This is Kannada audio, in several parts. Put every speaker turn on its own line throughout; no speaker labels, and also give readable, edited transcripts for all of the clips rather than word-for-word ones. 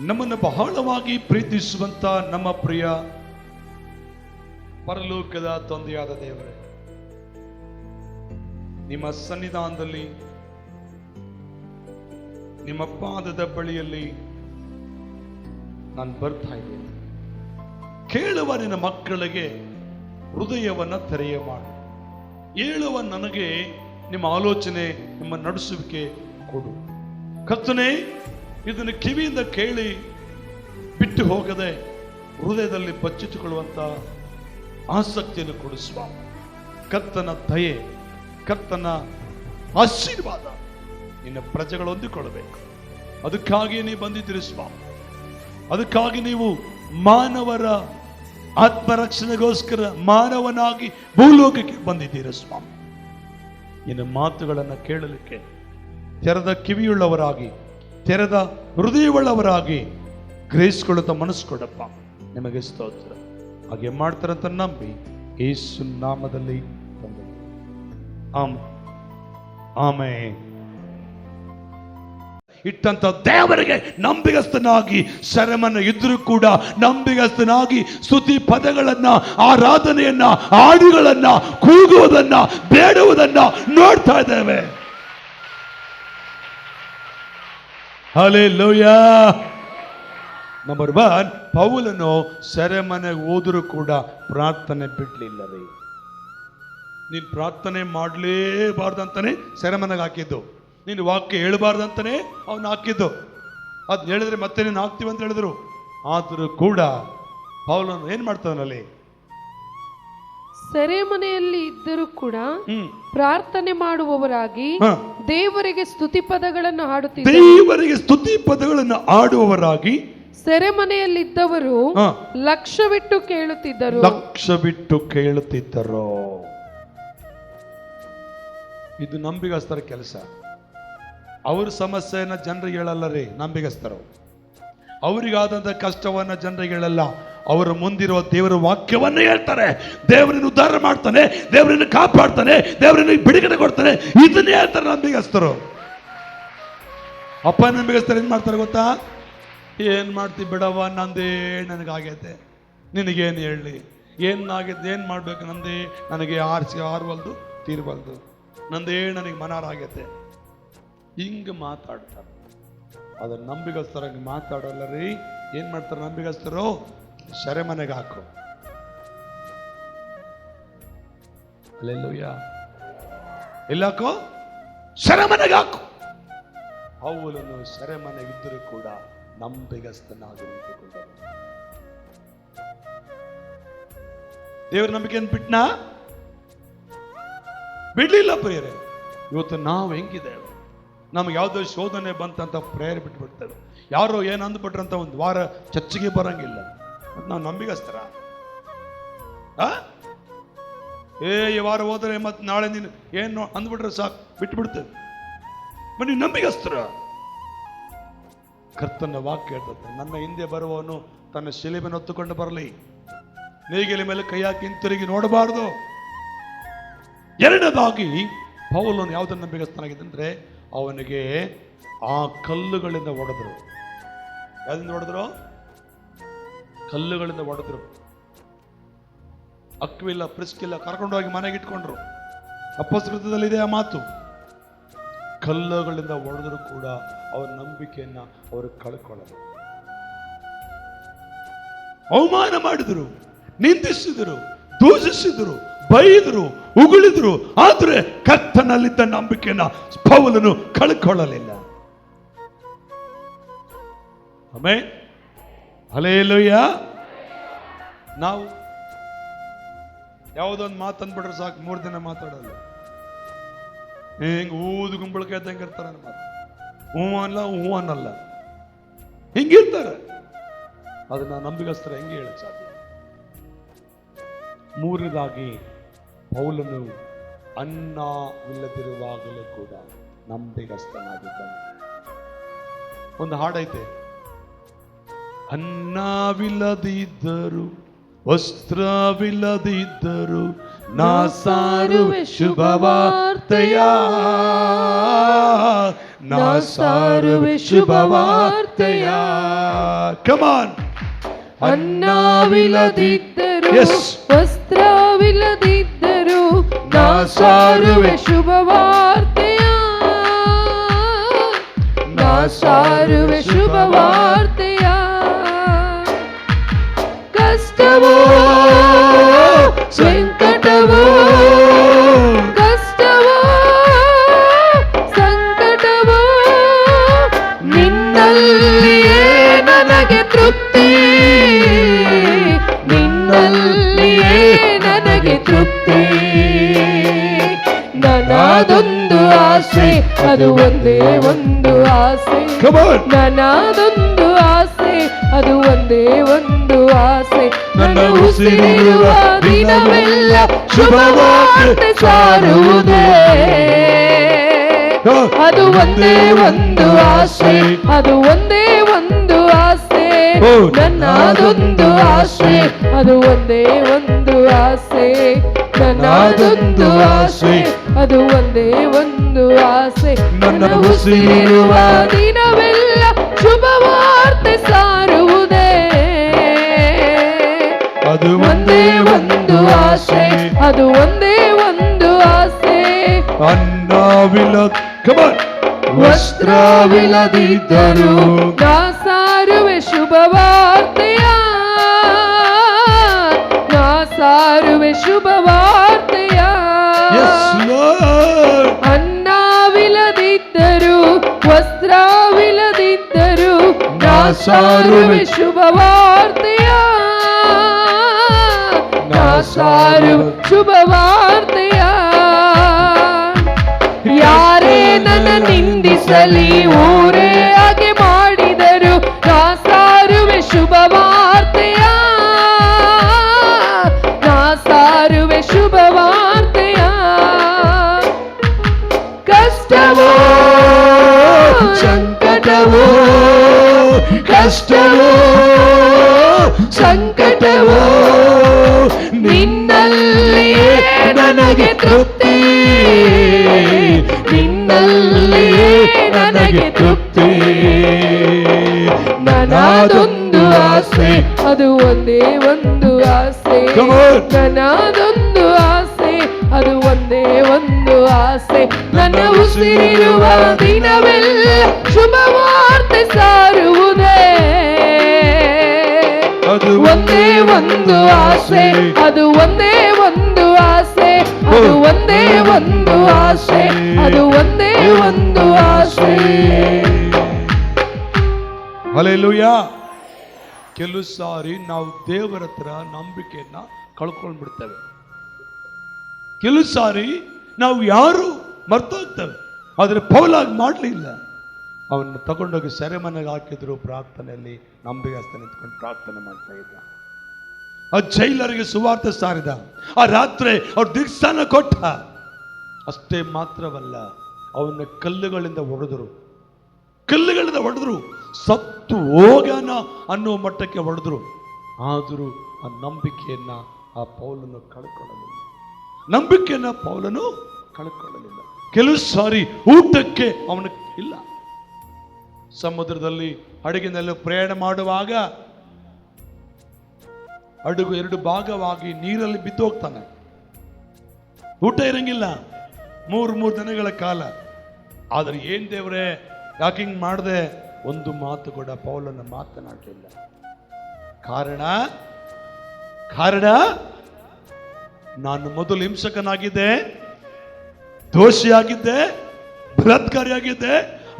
ನಮ್ಮನ್ನು ಬಹಳವಾಗಿ ಪ್ರೀತಿಸುವಂತ ನಮ್ಮ ಪ್ರಿಯ ಪರಲೋಕದ ತಂದೆಯಾದ ದೇವರೇ, ನಿಮ್ಮ ಸನ್ನಿಧಾನದಲ್ಲಿ ನಿಮ್ಮ ಪಾದದ ಬಳಿಯಲ್ಲಿ ನಾನು ಬರ್ತಾ ಇದ್ದೇನೆ. ಕೇಳುವ ನಿನ್ನ ಮಕ್ಕಳಿಗೆ ಹೃದಯವನ್ನ ತೆರೆಯ ಮಾಡು. ಹೇಳುವ ನನಗೆ ನಿಮ್ಮ ಆಲೋಚನೆ, ನಿಮ್ಮ ನಡೆಸುವಿಕೆ ಕೊಡು ಕರ್ತನೇ. ಇದನ್ನು ಕಿವಿಯಿಂದ ಕೇಳಿ ಬಿಟ್ಟು ಹೋಗದೆ ಹೃದಯದಲ್ಲಿ ಬಚ್ಚಿಟ್ಟುಕೊಳ್ಳುವಂತ ಆಸಕ್ತಿಯನ್ನು ಕೊಡು ಸ್ವಾಮಿ. ಕರ್ತನ ದಯೆ, ಕರ್ತನ ಆಶೀರ್ವಾದ ನಿನ್ನ ಪ್ರಜೆಗಳು ಹೊಂದಿಕೊಳ್ಳಬೇಕು. ಅದಕ್ಕಾಗಿ ನೀವು ಬಂದಿದ್ದೀರಿ ಸ್ವಾಮಿ. ಅದಕ್ಕಾಗಿ ನೀವು ಮಾನವರ ಆತ್ಮರಕ್ಷಣೆಗೋಸ್ಕರ ಮಾನವನಾಗಿ ಭೂಲೋಕಕ್ಕೆ ಬಂದಿದ್ದೀರಿ ಸ್ವಾಮಿ. ನಿನ್ನ ಮಾತುಗಳನ್ನು ಕೇಳಲಿಕ್ಕೆ ತೆರೆದ ಕಿವಿಯುಳ್ಳವರಾಗಿ, ತೆರೆದ ಹೃದಯವುಳ್ಳವರಾಗಿ ಗ್ರಹಿಸಿಕೊಳ್ಳುತ್ತಾ ಮನಸ್ಸು ಕೊಡಪ್ಪ. ನಿಮಗೆ ಸ್ತೋತ್ರ. ಹಾಗೆ ಮಾಡ್ತಾರಂತ ನಂಬಿ ಯೇಸು ನಾಮದಲ್ಲಿ ಆಮೆನ್. ಇಟ್ಟಂತ ದೇವರಿಗೆ ನಂಬಿಗಸ್ತನಾಗಿ ಶರಮನ ಇದ್ರೂ ಕೂಡ ನಂಬಿಗಸ್ತನಾಗಿ ಸ್ತುತಿ ಪದಗಳನ್ನ, ಆರಾಧನೆಯನ್ನ, ಹಾಡುಗಳನ್ನ, ಕೂಗುವುದನ್ನ, ಬೇಡುವುದನ್ನ ನೋಡ್ತಾ ಇದ್ದೇವೆ. ಹಲ್ಲೆಲೂಯಾ. ನಂಬರ್ 1, ಪೌಲನು ಸೆರೆಮನೆಗೆ ಹೋದರೂ ಕೂಡ ಪ್ರಾರ್ಥನೆ ಬಿಡ್ಲಿಲ್ಲವೇ? ನೀನು ಪ್ರಾರ್ಥನೆ ಮಾಡಲೇಬಾರ್ದಂತಾನೆ ಸೆರೆಮನೆಗೆ ಹಾಕಿದ್ದು. ನೀನು ವಾಕ್ಯ ಹೇಳಬಾರ್ದಂತಾನೆ ಅವನು ಹಾಕಿದ್ದು. ಅದು ಹೇಳಿದ್ರೆ ಮತ್ತೆ ನೀನು ಹಾಕ್ತೀವಿ ಅಂತ ಹೇಳಿದ್ರು. ಆದರೂ ಕೂಡ ಪೌಲನು ಏನ್ ಮಾಡ್ತಾನಲ್ಲಿ?
ಸೆರೆಮನೆಯಲ್ಲಿ ಇದ್ದರೂ ಕೂಡ ಪ್ರಾರ್ಥನೆ ಮಾಡುವವರಾಗಿ ದೇವರಿಗೆ ಸ್ತುತಿ ಪದಗಳನ್ನು ಹಾಡುತ್ತಿದ್ದರು.
ದೇವರಿಗೆ ಸ್ತುತಿ ಪದಗಳನ್ನು ಹಾಡುವವರಾಗಿ
ಸೆರೆಮನೆಯಲ್ಲಿದ್ದವರು ಲಕ್ಷ್ಯವಿಟ್ಟು ಕೇಳುತ್ತಿದ್ದರು.
ಲಕ್ಷ್ಯವಿಟ್ಟು ಕೇಳುತ್ತಿದ್ದರು. ಇದು ನಂಬಿಗಸ್ತರ ಕೆಲಸ. ಅವ್ರ ಸಮಸ್ಯೆಯನ್ನ ಜನರಿಗೆ ಹೇಳಲ್ಲ ರೀ ನಂಬಿಗಸ್ತರು. ಅವರಿಗಾದಂಥ ಕಷ್ಟವನ್ನ ಜನರಿಗೆ ಹೇಳಲ್ಲ. ಅವರ ಮುಂದಿರುವ ದೇವರ ವಾಕ್ಯವನ್ನ ಹೇಳ್ತಾರೆ. ದೇವರನ್ನು ಉದ್ಧಾರ ಮಾಡ್ತಾನೆ, ದೇವರನ್ನು ಕಾಪಾಡ್ತಾನೆ, ದೇವರನ್ನು ಬಿಡುಗಡೆ ಕೊಡ್ತಾನೆ, ಇದನ್ನೇ ಹೇಳ್ತಾರೆ ನಂಬಿಗಸ್ತರು. ಅಪ್ಪ ನಂಬಿಗಸ್ತರು ಏನ್ ಮಾಡ್ತಾರೆ ಗೊತ್ತಾ? ಏನ್ ಮಾಡ್ತೀವಿ ಬಿಡವ, ನಂದೇ ನನಗಾಗೈತೆ, ನಿನಗೇನು ಹೇಳಲಿ, ಏನಾಗೈತೆ, ಏನ್ ಮಾಡ್ಬೇಕು, ನಂದೇ ನನಗೆ ಆರ್ವಲ್ದು ತೀರ್ವಲ್ದು, ನಂದೇ ನನಗೆ ಮನಾರಾಗೈತೆ, ಹಿಂಗೆ ಮಾತಾಡ್ತಾರೆ. ಅದನ್ನ ನಂಬಿಗಸ್ತರಾಗಿ ಮಾತಾಡಲ್ಲ ರೀ. ಏನ್ ಮಾಡ್ತಾರೆ ನಂಬಿಗಸ್ತರು? ಸೆರೆಮನೆಗೆ ಹಾಕು. ಹಲ್ಲೆಲೂಯಾ. ಎಲ್ಲಾಕೋ? ಸೆರೆಮನೆಗೆ ಹಾಕು. ಪೌಲನು ಸೆರೆಮನೆಗಿದ್ದರೂ ಕೂಡ ನಂಬಿಗಸ್ತನಾಗಿ ನಿಂತುಕೊಂಡನು. ದೇವರ ನಂಬಿಕೆಯನ್ನು ಬಿಟ್ನಾ? ಬಿಡ್ಲಿಲ್ಲ ಪ್ರಿಯರೇ. ಇವತ್ತು ನಾವು ಹೆಂಗಿದ್ದೇವೆ? ನಮ್ಗೆ ಯಾವುದೋ ಶೋಧನೆ ಬಂತಂತ ಪ್ರೇಯರ್ ಬಿಟ್ಬಿಡ್ತೇವೆ. ಯಾರೋ ಏನು ಅಂದ್ಬಿಟ್ರಂತ ಒಂದು ವಾರ ಚರ್ಚೆಗೆ ಬರಂಗಿಲ್ಲ. ನಾವು ನಂಬಿಗಸ್ತರ? ಈ ವಾರ ಹೋದ್ರೆ ಮತ್ತೆ ನಾಳೆ ನೀನು ಏನು ಅಂದ್ಬಿಟ್ರೆ ಸಾಕು ಬಿಟ್ಬಿಡ್ತೇವೆ. ಬನ್ನಿ ನಂಬಿಗಸ್ತರ. ಕರ್ತನ ವಾಕ್ಯ ಹೇಳ್ತದೆ, ನನ್ನ ಹಿಂದೆ ಬರುವವನು ತನ್ನ ಶಿಲೆಯನ್ನು ಹೊತ್ತುಕೊಂಡು ಬರಲಿ, ನೇಗಿಲ ಮೇಲೆ ಕೈ ಹಾಕಿ ಹಿಂತಿರುಗಿ ನೋಡಬಾರ್ದು. ಎರಡನೇದಾಗಿ ಪೌಲನು ಯಾವುದನ್ನು ನಂಬಿಗಸ್ತನಾಗಿದ್ದಂದ್ರೆ, ಅವನಿಗೆ ಆ ಕಲ್ಲುಗಳಿಂದ ಹೊಡೆದ್ರು. ಯಾವ್ದಿಂದ ಹೊಡೆದ್ರು? ಕಲ್ಲುಗಳಿಂದ ಹೊಡೆದ್ರು. ಅಕ್ವಿಲ್ಲ, ಪ್ರಿಸ್ಕಿಲ್ಲ ಕರ್ಕೊಂಡೋಗಿ ಮನೆಗೆ ಇಟ್ಕೊಂಡ್ರು. ಅಪಸ್ಕೃತದಲ್ಲಿದೆ ಆ ಮಾತು. ಕಲ್ಲುಗಳಿಂದ ಹೊಡೆದ್ರು ಕೂಡ ಅವರ ನಂಬಿಕೆಯನ್ನ ಅವರು ಕಳ್ಕೊಳ್ಳಲು ಅವಮಾನ ಮಾಡಿದ್ರು, ನಿಂದಿಸಿದರು, ದೂಷಿಸಿದರು, ಬೈದರು, ಉಗುಳಿದ್ರು. ಆದ್ರೆ ಕರ್ತನಲ್ಲಿದ್ದ ನಂಬಿಕೆಯನ್ನ ಪೌಲನು ಕಳ್ಕೊಳ್ಳಲಿಲ್ಲ. ಆಮೆನ್. ಹಲ್ಲೆಲೂಯಾ. ನಾವು ಯಾವುದೊಂದು ಮಾತಂದ್ಬಿಟ್ರೆ ಸಾಕು, 3 ದಿನ ಮಾತಾಡಲ್ಲ. ಹಿಂಗ ಊದು ಗುಂಬಳಕಾಯಿ ಇದ್ದಂಗೆ ಇರ್ತಾರ. ಹೂ ಅಲ್ಲ, ಹೂ ಅನ್ನಲ್ಲ, ಹಿಂಗಿರ್ತಾರೆ. ಅದನ್ನ ನಂಬಿಗಸ್ತರ ಹೆಂಗೆ ಹೇಳಕ್ ಸಾಧ್ಯ? ಮೂರನೇದಾಗಿ ಪೌಲನು ಅನ್ನವಿಲ್ಲದಿರುವಾಗಲೂ ಕೂಡ ನಂಬಿಗಸ್ತನಾಗಿದ್ದಾನೆ. ಒಂದು ಹಾಡೈತೆ, ಅನ್ನವಿಲ್ಲದಿದ್ದರು ವಸ್ತ್ರವಿಲ್ಲದಿದ್ದರು ನಾ ಸಾರುವೆ ಶುಭವಾರ್ತೆಯ, ನಾ ಸಾರುವೆ ಶುಭವಾರ್ತೆಯ. ಕಮಾನ್.
ಅನ್ನವಿಲ್ಲದಿದ್ದರು
Yes.
ವಸ್ತ್ರವಿಲ್ಲದಿದ್ದರು ನಾ ಸಾರುವೆ ಶುಭ ವಾರ್ತೆಯ, ನಾ ಸಾರುವೆ ಶುಭ ವಾರ್ತೆಯ. ಕಷ್ಟವೋ ಸಂಕಟವೋ, ಕಷ್ಟವೋ ಸಂಕಟವೋ, ನಿನ್ನಲ್ಲಿಯೇ ನನಗೆ ತೃಪ್ತಿ, ನಿನ್ನಲ್ಲಿಯೇ ನನಗೆ ತೃಪ್ತಿ. ನನ್ನದೊಂದು ಆಸೆ, ಅದು ಒಂದೇ ಒಂದು ಆಸೆ, ನನ್ನದೊಂದು ಆಸೆ, ಅದು ಒಂದೇ ಒಂದು ಆಸೆ. ನನ್ನ ಉಸಿರಿರುವ ದಿನವೆಲ್ಲ ಶುಭವಾರ್ತೆ ಸಾರುವುದೇ, ಅದು ಒಂದೇ ಒಂದು ಆಸೆ, ಅದು ಒಂದೇ ಒಂದು ಆಸೆ. ನನ್ನದೊಂದು ಆಸೆ, ಅದು ಒಂದೇ ಒಂದು ಆಸೆ, ನನ್ನದೊಂದು ಆಸೆ, ಅದು ಒಂದೇ ಒಂದು ಆಸೆ. ನನ್ನ ಉಸಿರಿರುವ ದಿನವೆಲ್ಲ ಶುಭವಾರ್ತೆ ಸಾರುವುದೇ, ಅದು ಒಂದೇ ಒಂದು ಆಸೆ, ಅದು ಒಂದೇ ಒಂದು ಆಸೆ.
ವಸ್ತ್ರವಿಲ್ಲದಿದ್ದರು
ನಾ ಸಾರುವೆ ಶುಭ ವಾರ್ತೆಯ, ನಾ ಸಾರುವೆ ಶುಭ ವಾರ್ತೆಯ. ಅನ್ನವಿಲ್ಲದಿದ್ದರು ವಸ್ತ್ರವಿಲ್ಲದಿದ್ದರು ನಾ ಸಾರುವೆ ಶುಭ ವಾರ್ತೆಯ, ನಾ ಸಾರುವೆ ಶುಭ ವಾರ್ತೆಯ. ಯಾರೇ ನನ್ನ ನಿಂದಿಸಲಿ, ಊರೇ ಹಾಗೆ ಮಾಡಿದರು, ನಾ ಸಾರುವೆ ಶುಭ ವಾರ್ತೆಯ, ನಾ ಸಾರುವೆ ಶುಭ ವಾರ್ತೆಯ. ಕಷ್ಟವೋ ಸಂಕಟವೋ, ಕಷ್ಟವೋ ಸಂಕಟವೋ, ನಿನ್ನಲ್ಲಿಯೇ ನನಗೆ ತೃಪ್ತಿ, ನಿನ್ನಲ್ಲಿಯೇ ನನಗೆ ತೃಪ್ತಿ. ನನ್ನದೊಂದು ಆಸೆ, ಅದು ಒಂದೇ ಒಂದು ಆಸೆ, ನನ್ನದೊಂದು ಆಸೆ, ಅದು ಒಂದೇ ಒಂದು ಆಸೆ. ನನ್ನ ಉಸಿರಿರುವ ದಿನವೆಲ್ಲ ಶುಭ ವಾರ್ತೆ ಸಾರುವುದೇ, ಅದು ಒಂದೇ ಒಂದು ಆಸೆ, ಅದು ಒಂದೇ ಒಂದು ಆಸೆ, ಅದು ಒಂದೇ ಒಂದು ಆಸೆ, ಅದು ಒಂದೇ ಒಂದು ಆಸೆ.
ಹಲ್ಲೆಲೂಯಾ. ಕೆಲವು ಸಾರಿ ನಾವು ದೇವರ ಹತ್ರ ನಂಬಿಕೆಯನ್ನ ಕಳ್ಕೊಂಡ್ಬಿಡ್ತೇವೆ. ಕೆಲವು ಸಾರಿ ನಾವು ಯಾರು ಮರ್ತೋಗ್ತೇವೆ. ಆದರೆ ಪೌಲಾಗಿ ಮಾಡಲಿಲ್ಲ. ಅವನ್ನ ತಗೊಂಡೋಗಿ ಸೆರೆಮನೆಗೆ ಹಾಕಿದ್ರು. ಪ್ರಾರ್ಥನೆಯಲ್ಲಿ ನಂಬಿಗಸ್ತ ನಿಂತ್ಕೊಂಡು ಪ್ರಾರ್ಥನೆ ಮಾಡ್ತಾ ಇದ್ದ. ಆ ಜೈಲರಿಗೆ ಸುವಾರ್ತೆ ಸಾರಿದ. ಆ ರಾತ್ರಿ ಅವ್ರ ದಿಗ್ಸ್ಥಾನ ಕೊಟ್ಟ. ಅಷ್ಟೇ ಮಾತ್ರವಲ್ಲ, ಅವನ್ನ ಕಲ್ಲುಗಳಿಂದ ಹೊಡೆದ್ರು, ಕಲ್ಲುಗಳಿಂದ ಹೊಡೆದ್ರು, ಸತ್ತು ಹೋಗೋಣ ಅನ್ನೋ ಮಟ್ಟಕ್ಕೆ ಹೊಡೆದ್ರು. ಆದರೂ ಆ ನಂಬಿಕೆಯನ್ನ ಆ ಪೌಲನು ಕಳ್ಕೊಳ್ಳಲಿಲ್ಲ. ನಂಬಿಕೆಯನ್ನ ಪೌಲನು ಕಳ್ಕೊಳ್ಳಲಿಲ್ಲ. ಕೆಲವು ಸಾರಿ ಊಟಕ್ಕೆ ಅವನ ಇಲ್ಲ. ಸಮುದ್ರದಲ್ಲಿ ಹಡಗಿನಲ್ಲಿ ಪ್ರಯಾಣ ಮಾಡುವಾಗ ಹಡಗು ಎರಡು ಭಾಗವಾಗಿ ನೀರಲ್ಲಿ ಬಿದ್ದು ಹೋಗ್ತಾನೆ. ಊಟ ಇರಂಗಿಲ್ಲ 3 ದಿನಗಳ ಕಾಲ. ಆದರೆ ಏನ್ ದೇವ್ರೆ ಯಾಕೆ ಹಿಂಗ್ ಮಾಡದೆ? ಒಂದು ಮಾತು ಕೂಡ ಪೌಲನ ಮಾತನಾಡಲಿಲ್ಲ. ಕಾರಣ ನಾನು ಮೊದಲು ಹಿಂಸಕನಾಗಿದ್ದೆ, ದೋಷಿಯಾಗಿದ್ದೆ, ಬಲಾತ್ಕಾರಿಯಾಗಿದ್ದೆ.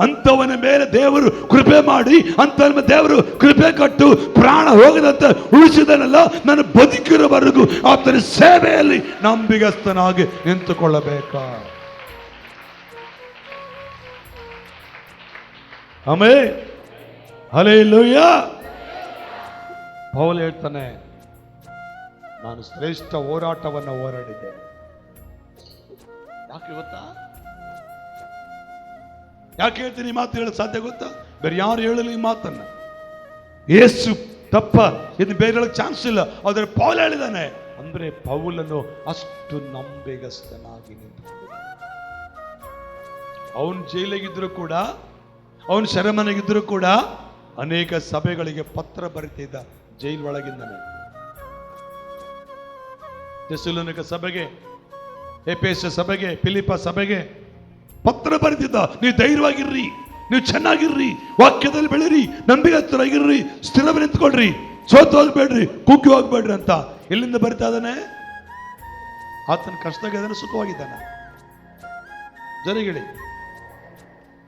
ಅಂತವನ ಮೇಲೆ ದೇವರು ಕೃಪೆ ಮಾಡಿ, ಅಂತವನ ದೇವರು ಕೃಪೆ ಕೊಟ್ಟು ಪ್ರಾಣ ಹೋಗದಂತೆ ಉಳಿಸಿದನಲ್ಲ. ನಾನು ಬದುಕಿರೋವರೆಗೂ ಆತನ ಸೇವೆಯಲ್ಲಿ ನಂಬಿಗಸ್ತನಾಗಿ ನಿಂತುಕೊಳ್ಳಬೇಕಾ. Amen, hallelujah. ಪೌಲ ಹೇಳ್ತಾನೆ, ನಾನು ಶ್ರೇಷ್ಠ ಹೋರಾಟವನ್ನು ಹೋರಾಡಿದ್ದೇನೆ. ಯಾಕೆ ಗೊತ್ತಾ? ಯಾಕೆ ಹೇಳ್ತೀನಿ ಈ ಮಾತು ಹೇಳಲು ಸಾಧ್ಯ ಗೊತ್ತಾ? ಬೇರೆ ಯಾರು ಹೇಳಲಿ ಈ ಮಾತನ್ನ? ಯೇಸು ತಪ್ಪ, ಇದು ಬೇರೆ ಹೇಳಕ್ ಚಾನ್ಸ್ ಇಲ್ಲ. ಆದರೆ ಪೌಲ ಹೇಳಿದಾನೆ. ಅಂದ್ರೆ ಪೌಲನು ಅಷ್ಟು ನಂಬಿಗಸ್ತನಾಗಿ ನಿಂತುಕೊಂಡಿದ್ದ. ಅವನ್ ಜೈಲಿಗಿದ್ರು ಕೂಡ, ಅವನ್ ಸೆರೆಮನೆಗಿದ್ರು ಕೂಡ ಅನೇಕ ಸಭೆಗಳಿಗೆ ಪತ್ರ ಬರೀತಿದ್ದ ಜೈಲ್ ಒಳಗಿಂದನೇ. ಥೆಸಲೋನಿಕ ಸಭೆಗೆ, ಎಫೆಸ ಸಭೆಗೆ, ಫಿಲಿಪ್ಪ ಸಭೆಗೆ ಪತ್ರ ಬರೀತಿದ್ದ. ನೀವು ಧೈರ್ಯವಾಗಿರ್ರಿ, ನೀವು ಚೆನ್ನಾಗಿರ್ರಿ, ವಾಕ್ಯದಲ್ಲಿ ಬೆಳೀರಿ, ನಂಬಿಗಸ್ತರಾಗಿರ್ರಿ, ಸ್ಥಿರ ನಿಂತ್ಕೊಳ್ರಿ, ಸೋತು ಹೋಗ್ಬೇಡ್ರಿ, ಕುಗ್ಗಿ ಹೋಗ್ಬೇಡ್ರಿ ಅಂತ. ಎಲ್ಲಿಂದ ಬರಿತಾ ಇದ್ದಾನೆ? ಆತನ ಕಷ್ಟದಾಗಿದ್ದಾನೆ, ಸುಖವಾಗಿದ್ದಾನೆ. ಜನಗಳೇ,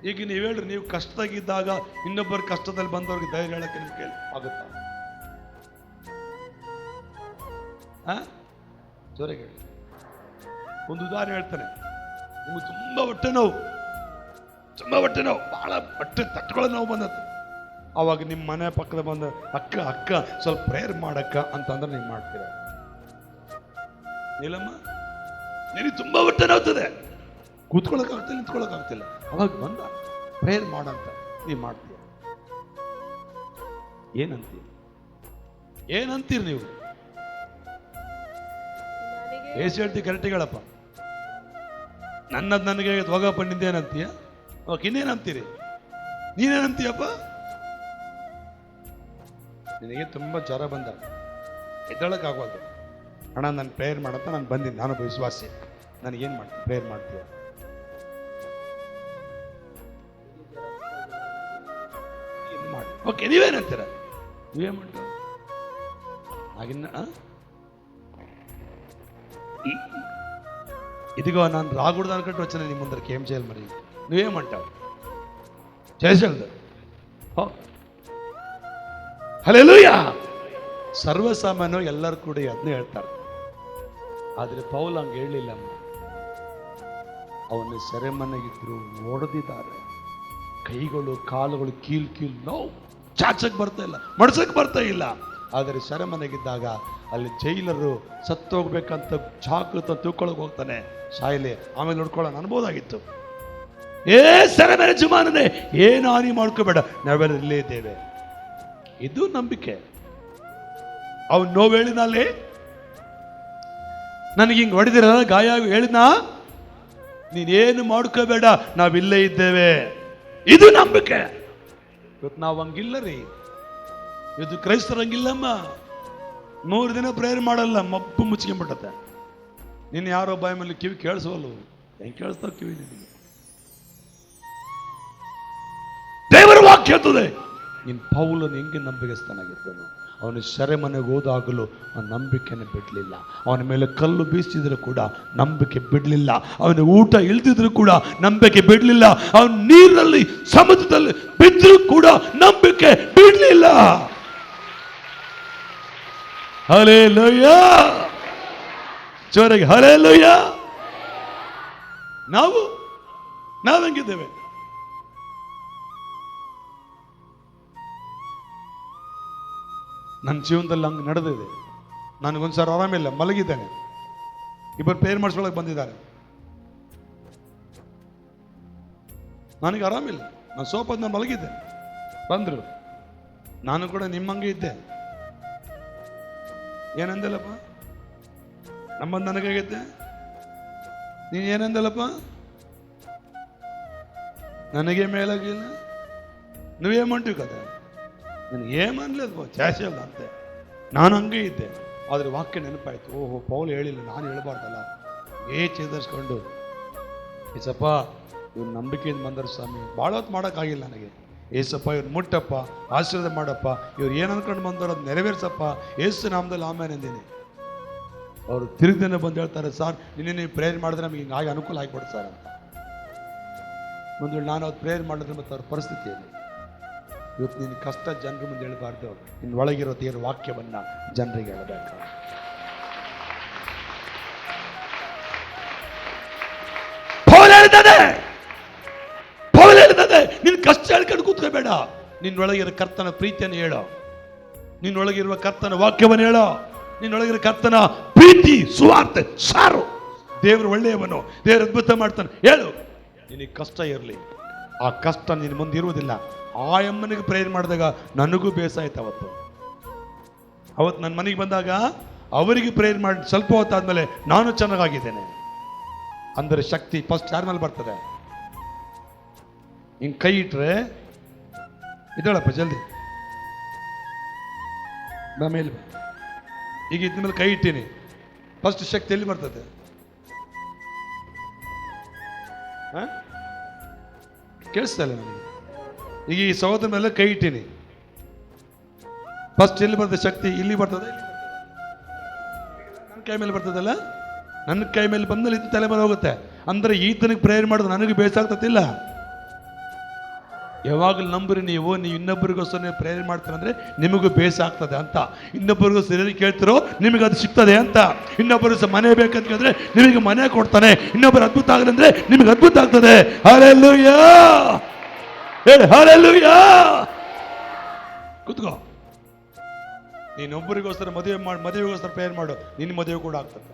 ಈಗ ನೀವು ಹೇಳ್ರಿ, ನೀವು ಕಷ್ಟದಾಗಿದ್ದಾಗ ಇನ್ನೊಬ್ಬರ ಕಷ್ಟದಲ್ಲಿ ಬಂದವ್ರಿಗೆ ಧೈರ್ಯ ಹೇಳಕ್ಕೆ ನಿಮ್ಗೆ ಕೇಳಿ ಆಗುತ್ತಾ? ಜೋರಾಗಿ ಹೇಳಿ. ಒಂದು ಉದಾಹರಣೆ ಹೇಳ್ತಾನೆ. ನಿಮ್ಗೆ ತುಂಬಾ ಹೊಟ್ಟೆ ನೋವು, ಬಹಳ ಹೊಟ್ಟೆ ತಟ್ಕೊಳ್ಳೋ ನೋವು ಬಂದದ್ದು. ಅವಾಗ ನಿಮ್ಮ ಮನೆ ಪಕ್ಕದ ಬಂದ ಅಕ್ಕ ಸ್ವಲ್ಪ ಪ್ರೇಯರ್ ಮಾಡಕ್ಕ ಅಂತಂದ್ರೆ ನೀವು ಮಾಡ್ತೀರ. ಇಲ್ಲಮ್ಮ, ನಿನಗೆ ತುಂಬಾ ಹೊಟ್ಟೆ ನೋವ್ತದೆ, ಕೂತ್ಕೊಳ್ಳೋಕ್ಕಾಗ್ತಿಲ್ಲ, ನಿಂತ್ಕೊಳ್ಳೋಕ್ಕಾಗ್ತಿಲ್ಲ, ಅವಾಗ ಬಂದ ಪ್ರೇಯರ್ ಮಾಡಂತ ನೀವು ಮಾಡ್ತೀರ. ಏನಂತೀರಿ ನೀವು? ಏಸು ಹೇಳ್ತೀವಿ ಕರೆಕ್ಟಿಗೆ ಹೇಳಪ್ಪ. ನನ್ನದು ನನಗೆ ಹೋಗಪ್ಪ, ನಿಂದೇನಂತೀಯ? ಅವಾಗ ಇನ್ನೇನಂತೀರಿ? ನೀನೇನಂತೀಯಪ್ಪ? ನಿನಗೆ ತುಂಬಾ ಜ್ವರ ಬಂದ, ಎದ್ದಳಕ್ಕಾಗೋದು. ಅಣ್ಣ ನಾನು ಪ್ರೇಯರ್ ಮಾಡಂತ ನಾನು ಬಂದಿನಿ, ನಾನೊಬ್ಬ ವಿಶ್ವಾಸಿ, ನನಗೇನು ಮಾಡ್ತೀನಿ? ಪ್ರೇಯರ್ ಮಾಡ್ತೀಯ? ಮಾಡಿ. ಓಕೆ, ನೀವೇನಂತೀರ? ನೀವೇ ಮಾಡ್ತೀರ? ಆಗಿನ್ನ ఇదిగో ನಾನು రాకూడదు అనుకుంటూ వచ్చాను నీ ముందరికి, ఏం చేయాలి మరి? నువ్వేమంటావు? చేసేది హల్లెలూయా. ಸರ್ವಸಾಮಾನ್ಯ ಎಲ್ಲರೂ ಕೂಡ ಅದನ್ನೇ ಹೇಳ್ತಾರೆ. ಆದರೆ ಪೌಲ್ ಹಂಗೆ ಹೇಳಿಲ್ಲಮ್ಮ. ಅವನು ಸೆರೆಮನೆಗಿದ್ರು, ಹೊಡೆದಿದ್ದಾರೆ, ಕೈಗಳು ಕಾಲುಗಳು ಕೀಲ್ ನೋವು, ಚಾಚಕ್ ಬರ್ತಾ ಇಲ್ಲ, ಮಡ್ಸಕ್ ಬರ್ತಾ ಇಲ್ಲ. ಆದರೆ ಸೆರೆಮನೆಗಿದ್ದಾಗ ಅಲ್ಲಿ ಜೈಲರು ಸತ್ತೋಗ್ಬೇಕಂತ ಚಾಕು ತೂಕೊಳಕ್ ಹೋಗ್ತಾನೆ, ಸಾಯಲಿ, ಆಮೇಲೆ ನೋಡ್ಕೊಳ್ಳೋಣ ಅನ್ಬೋದಾಗಿತ್ತು. ಸೆರೆಮನೆ ಜುಮಾನನೆ, ಏನು ಹಾನಿ ಮಾಡ್ಕೋಬೇಡ, ನಾವೆಲ್ಲ ಇಲ್ಲೇ ಇದ್ದೇವೆ. ಇದು ನಂಬಿಕೆ. ಅವನು ನೋವು ಹೇಳಿದಲ್ಲಿ, ನನಗೆ ಹಿಂಗೆ ಹೊಡೆದಿರ ಗಾಯ ಹೇಳಿದ್ನಾ, ನೀನೇನು ಮಾಡ್ಕೋಬೇಡ, ನಾವಿಲ್ಲೇ ಇದ್ದೇವೆ. ಇದು ನಂಬಿಕೆ. ಇವತ್ತು ನಾವು ಹಂಗಿಲ್ಲ ರೀ. ಇದು ಕ್ರೈಸ್ತರಂಗಿಲ್ಲಮ್ಮ. 3 ದಿನ ಪ್ರೇಯರ್ ಮಾಡಲ್ಲ, ಮಬ್ಬು ಮುಚ್ಕೊಂಡ್ಬಿಟ್ಟತ್ತೆ. ನೀನು ಯಾರೋ ಬಾಯಿ ಮೇಲೆ ಕಿವಿ ಕೇಳಿಸೋಲ್ಲ, ಹೆಂಗೆ ಕೇಳಿಸ್ತಾವ ಕಿವಿ ನಿನಗೆ? ದೇವರ ವಾಕ್ಯ ಹೇಳ್ತದೆ. ನೀನು ಪೌಲನು ಹೆಂಗೆ ನಂಬಿಕೆಸ್ತನಾಗಿದ್ದನು? ಅವನು ಸೆರೆಮನೆಗೆ ಹೋದಾಗಲೂ ಆ ನಂಬಿಕೆನ ಬಿಡಲಿಲ್ಲ. ಅವನ ಮೇಲೆ ಕಲ್ಲು ಬೀಸಿದ್ರು ಕೂಡ ನಂಬಿಕೆ ಬಿಡಲಿಲ್ಲ. ಅವನ ಊಟ ಇಳ್ದಿದ್ರು ಕೂಡ ನಂಬಿಕೆ ಬಿಡಲಿಲ್ಲ. ಅವನ ನೀರಿನಲ್ಲಿ ಸಮುದ್ರದಲ್ಲಿ ಬಿದ್ದರೂ ಕೂಡ ನಂಬಿಕೆ ಬಿಡಲಿಲ್ಲ. ಹಲ್ಲೆಲೂಯಾ, ಜೋರಾಗಿ ಹಲ್ಲೆಲೂಯಾ. ನಾವು ಹೆಂಗಿದ್ದೇವೆ? ನನ್ನ ಜೀವನದಲ್ಲಿ ಹಂಗೆ ನಡೆದಿದೆ. ನನಗೊಂದ್ಸಾರಿ ಆರಾಮಿಲ್ಲ, ಮಲಗಿದ್ದೇನೆ, ಇಬ್ಬರು ಪ್ರೇಯರ್ ಮಾಡಿಸ್ಕೊಳಕ್ಕೆ ಬಂದಿದ್ದಾರೆ, ನನಗೆ ಆರಾಮಿಲ್ಲ, ನಾನು ಸೋಪದ ನಾನು ಮಲಗಿದ್ದೆ, ಬಂದರು, ನಾನು ಕೂಡ ನಿಮ್ಮಂಗೆ ಇದ್ದೆ. ಏನಂದಲ್ಲಪ್ಪ? ನಮ್ಮದು ನನಗಾಗೈತೆ, ನೀನು ಏನಂದಲ್ಲಪ್ಪ? ನನಗೆ ಮೇಲಾಗಿಲ್ಲ, ನೀವೇಮಂಟಿವಿ ಕತೆ, ನನಗೆ ಏಮನ್ಲಿಲ್ವ, ಜಾಸ್ತಿ ಅಲ್ಲ ಅಂತೆ. ನಾನು ಹಂಗೆ ಇದ್ದೆ. ಆದರೆ ವಾಕ್ಯ ನೆನಪಾಯ್ತು, ಓಹೋ ಪೌಲ್ ಹೇಳಿಲ್ಲ, ನಾನು ಹೇಳಬಾರ್ದಲ್ಲ. ಚೇತರಿಸ್ಕೊಂಡು, ಏಸಪ್ಪ ಇವ್ರು ನಂಬಿಕೆಯಿಂದ ಬಂದರು ಸ್ವಾಮಿ, ಭಾಳ ಹೊತ್ತು ಮಾಡೋಕ್ಕಾಗಿಲ್ಲ ನನಗೆ. ಏಸಪ್ಪ ಇವ್ರು ಮುಟ್ಟಪ್ಪ, ಆಶೀರ್ವಾದ ಮಾಡಪ್ಪ, ಇವ್ರು ಏನು ಅನ್ಕೊಂಡು ಬಂದವರು ಅದು ನೆರವೇರಿಸಪ್ಪ, ಏಸು ನಾಮದಲ್ಲಿ ಆಮೇಲೆ ಅಂದೀನಿ. ಅವರು ತಿರುಗಿನ ಬಂದು ಹೇಳ್ತಾರೆ, ಸರ್ ನಿನ್ನೆ ನೀವು ಪ್ರೇಯರ್ ಮಾಡಿದ್ರೆ ನಮಗೆ ಹಿಂಗಾಗಿ ಅನುಕೂಲ ಆಗಿಬಿಡ್ತು ಸರ್ ಅಂತ. ಒಂದು ವೇಳೆ ನಾನು ಅವ್ರು ಪ್ರೇಯರ್ ಮಾಡಿದ್ರೆ ಮತ್ತು ಅವ್ರ ಪರಿಸ್ಥಿತಿಯಲ್ಲಿ ಇವತ್ತು ನಿನ್ನ ಕಷ್ಟ ಜನರ ಮುಂದೆ ಹೇಳಬಾರ್ದು, ನಿನ್ನ ಒಳಗಿರೋ ದೇವರ ವಾಕ್ಯವನ್ನ ಜನರಿಗೆ ಹೇಳಬೇಕು. ಪೌಲ್ ಹೇಳಿದ್ದಾನೆ, ನಿನ್ನ ಕಷ್ಟ ಹೇಳ್ಕೊಂಡು ಕೂತ್ಕೋಬೇಡ, ನಿನ್ನೊಳಗಿರೋ ಕರ್ತನ ಪ್ರೀತಿಯನ್ನು ಹೇಳೋ, ನಿನ್ನೊಳಗಿರುವ ಕರ್ತನ ವಾಕ್ಯವನ್ನು ಹೇಳೋ, ನಿನ್ನೊಳಗಿರೋ ಕರ್ತನ ಪ್ರೀತಿ ಸುವಾರ್ತೆ ಸಾರು. ದೇವರು ಒಳ್ಳೆಯವನು, ದೇವರು ಅದ್ಭುತ ಮಾಡ್ತಾನೆ ಹೇಳು. ನಿನಗೆ ಕಷ್ಟ ಇರಲಿ, ಆ ಕಷ್ಟ ನಿನ್ನ ಮುಂದೆ ಇರುವುದಿಲ್ಲ. ಆ ಅಮ್ಮನಿಗೆ ಪ್ರೇಯರ್ ಮಾಡಿದಾಗ ನನಗೂ ಬೇಸಾಯ್ತು. ಅವತ್ತು ನನ್ನ ಮನೆಗೆ ಬಂದಾಗ ಅವರಿಗೆ ಪ್ರೇಯರ್ ಮಾಡಿ ಸ್ವಲ್ಪ ಹೊತ್ತಾದ್ಮೇಲೆ ನಾನು ಚೆನ್ನಾಗಿದ್ದೇನೆ. ಅಂದರೆ ಶಕ್ತಿ ಫಸ್ಟ್ ಯಾರ ಮೇಲೆ ಬರ್ತದೆ? ಹಿಂಗೆ ಕೈ ಇಟ್ರೆ ಇದ್ದಾಳಪ್ಪ ಜಲ್ದಿ ಮೇಲೆ ಈಗ ಇದ್ದ ಮೇಲೆ ಕೈ ಇಟ್ಟೀನಿ. ಫಸ್ಟ್ ಶಕ್ತಿ ಎಲ್ಲಿ ಬರ್ತದೆ? ಕೇಳಿಸ್ತಾ ಇಲ್ಲ ನನಗೆ. ಈಗ ಈ ಸಹೋದರ ಮೇಲೆ ಕೈ ಇಟ್ಟೀನಿ. ಫಸ್ಟ್ ಎಲ್ಲಿ ಬರ್ತದೆ ಶಕ್ತಿ? ಇಲ್ಲಿ ಬರ್ತದೆ. ನನ್ನ ಕೈ ಮೇಲೆ ಬರ್ತದಲ್ಲ, ನನ್ನ ಕೈ ಮೇಲೆ ಬಂದಲ್ಲಿ ಇದು ತಲೆ ಮೇಲೆ ಹೋಗುತ್ತೆ. ಅಂದ್ರೆ ಈತನಿಗೆ ಪ್ರೇಯರ್ ಮಾಡೋದು ನನಗೆ ಬೇಸಾಗ್ತತಿಲ್ಲ. ಯಾವಾಗಲೂ ನಂಬ್ರಿ, ನೀವು ಇನ್ನೊಬ್ಬರಿಗೋಸ್ಕರ ನೀವು ಪ್ರೇಯರ್ ಮಾಡ್ತೀರಂದ್ರೆ ನಿಮಗೂ ಬೇಸ ಆಗ್ತದೆ ಅಂತ. ಇನ್ನೊಬ್ಬರಿಗೋಸ್ಕರ ಏನೇನು ಕೇಳ್ತಿರೋ ನಿಮಗೆ ಅದು ಸಿಗ್ತದೆ ಅಂತ. ಇನ್ನೊಬ್ಬರು ಸಹ ಮನೆ ಬೇಕಂತ ಕೇಳಿದ್ರೆ ನಿಮಗೆ ಮನೆ ಕೊಡ್ತಾನೆ. ಇನ್ನೊಬ್ಬರು ಅದ್ಭುತ ಆಗಲಿ ಅಂದ್ರೆ ನಿಮಗೆ ಅದ್ಭುತ ಆಗ್ತದೆ. ಹಲ್ಲೆಲೂಯಾ, ಹೇಳಿ ಹಲ್ಲೆಲೂಯಾ. ಕೂತ್ಕೋ. ನೀನೊಬ್ಬರಿಗೋಸ್ಕರ ಮದುವೆಗೋಸ್ಕರ ಪ್ರೇಯರ್ ಮಾಡು, ನಿನ್ನ ಮದುವೆ ಕೂಡ ಆಗ್ತದೆ.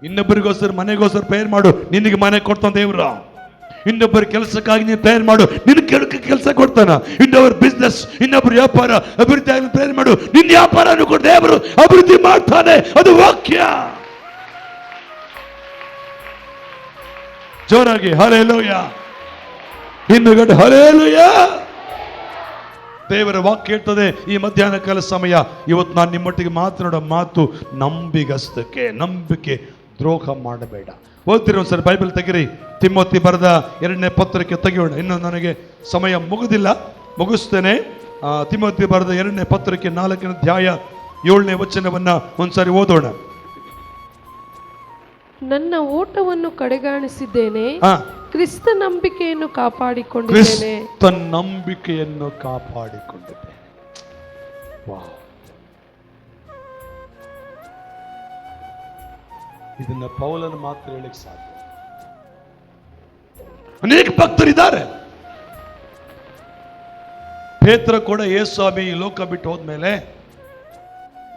ಇನ್ನೊಬ್ಬರಿಗೋಸ್ಕರ ಮನೆಗೋಸ್ಕರ ಪ್ರೇಯರ್ ಮಾಡು, ನಿನಗೆ ಮನೆ ಕೊಡ್ತಾನೆ ದೇವ್ರ. ಇನ್ನೊಬ್ಬರ ಕೆಲಸಕ್ಕಾಗಿ ನೀನು ಪ್ರೇಯರ್ ಮಾಡು, ನಿನ್ನ ಕೆಲಸ ಕೊಡ್ತಾನ. ಇನ್ನೊಬ್ಬರ ಬಿಸ್ನೆಸ್, ಇನ್ನೊಬ್ಬರ ವ್ಯಾಪಾರ ಅಭಿವೃದ್ಧಿ ಆಗಿ ಪ್ರೇಯರ್ ಮಾಡು, ನಿನ್ನ ವ್ಯಾಪಾರನು ಕೂಡ ದೇವರು ಅಭಿವೃದ್ಧಿ ಮಾಡ್ತಾನೆ. ಅದು ವಾಕ್ಯ. ಜೋರಾಗಿ ಹಲ್ಲೆಲೂಯಾ, ಹಿಂದುಗಡೆ ಹಲ್ಲೆಲೂಯಾ. ದೇವರ ವಾಕ್ಯ ಹೇಳ್ತದೆ ಈ ಮಧ್ಯಾಹ್ನ ಕಾಲ ಸಮಯ. ಇವತ್ತು ನಾನು ನಿಮ್ಮೊಟ್ಟಿಗೆ ಮಾತನಾಡೋ ಮಾತು ನಂಬಿಗಸ್ತಕ್ಕೆ. ನಂಬಿಕೆ ದ್ರೋಹ ಮಾಡಬೇಡ. ಓದ್ತಿರಿ ಒಂದ್ಸರಿ ಬೈಬಲ್ ತೆಗಿರಿ. ತಿಮೋತಿ ಬರೆದ 2ನೇ ಪತ್ರಕ್ಕೆ ತೆಗೆಯೋಣ. ಇನ್ನು ನನಗೆ ಸಮಯ ಮುಗುದಿಲ್ಲ, ಮುಗಿಸ್ತೇನೆ. ತಿಮೋತಿ ಬರೆದ 2ನೇ ಪತ್ರಕ್ಕೆ 4ನೇ ಅಧ್ಯಾಯ 7ನೇ ವಚನವನ್ನ ಒಂದ್ಸರಿ ಓದೋಣ.
ನನ್ನ ಓಟವನ್ನು ಕಡೆಗಾಣಿಸಿದ್ದೇನೆ, ಕ್ರಿಸ್ತ ನಂಬಿಕೆಯನ್ನು ಕಾಪಾಡಿಕೊಂಡಿದ್ದೇನೆ.
ಕ್ರಿಸ್ತ ನಂಬಿಕೆಯನ್ನು ಕಾಪಾಡಿಕೊಂಡಿದ್ದೇನೆ. ವಾಹ್, ಇದನ್ನ ಪೌಲನ ಮಾತ್ರ ಹೇಳಿಕ್ ಸಾಧ್ಯ. ಅನೇಕ ಭಕ್ತರಿದ್ದಾರೆ. ಪೇತ್ರ ಕೂಡ ಯೇಸು ಸ್ವಾಮಿ ಈ ಲೋಕ ಬಿಟ್ಟು ಹೋದ್ಮೇಲೆ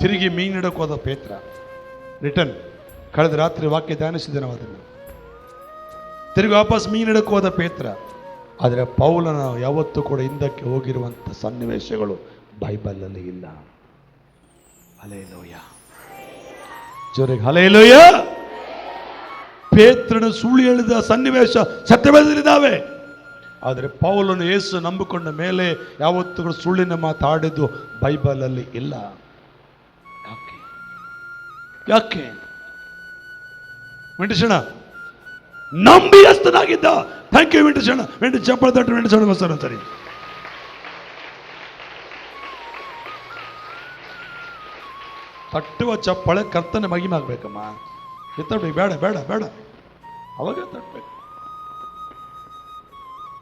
ತಿರುಗಿ ಮೀನಿಡಕ್ಕೆ ಹೋದ ಪೇತ್ರ. ರಿಟರ್ನ್ ಕಳೆದ ರಾತ್ರಿ ವಾಕ್ಯ ಧ್ಯಾನಿಸಿದೆ ನಾವು ಅದನ್ನು. ತಿರುಗಿ ವಾಪಸ್ ಮೀನಿಡಕ್ಕೆ ಹೋದ ಪೇತ್ರ. ಆದರೆ ಪೌಲನ ಯಾವತ್ತೂ ಕೂಡ ಹಿಂದಕ್ಕೆ ಹೋಗಿರುವಂಥ ಸನ್ನಿವೇಶಗಳು ಬೈಬಲಲ್ಲಿ ಇಲ್ಲ. ಹಲ್ಲೆಲೂಯಾ, ಜೋರಿಗೆ ಹಲ್ಲೆಲೂಯಾ. ಪೇತ್ರನ ಸುಳ್ಳು ಹೇಳಿದ ಸನ್ನಿವೇಶ ಸತ್ಯವೇದದಲ್ಲಿದ್ದಾವೆ. ಆದರೆ ಪೌಲನು ಯೇಸು ನಂಬಿಕೊಂಡ ಮೇಲೆ ಯಾವತ್ತೂ ಸುಳ್ಳಿನ ಮಾತಾಡಿದ್ದು ಬೈಬಲಲ್ಲಿ ಇಲ್ಲ. ಯಾಕೆ? ಯಾಕೆ? ವೆಂಕಟೇಶಣ್ಣ ನಂಬಿಯಸ್ತನಾಗಿದ್ದ. Thank you ವೆಂಕಟೇಶಣ್ಣ. ಚಪ್ಪಳ ತಟ್ಟು ವೆಂಕಟೇಶಣ್ಣ ಸರಿ. ತಟ್ಟುವ ಚಪ್ಪಳೆ ಕರ್ತನ ಮಹಿಮೆ ಆಗ್ಬೇಕಮ್ಮ. ಎತ್ತಬೇಕು, ಬೇಡ ಬೇಡ ಬೇಡ, ಅವಾಗ ತಟ್ಟಬೇಕು.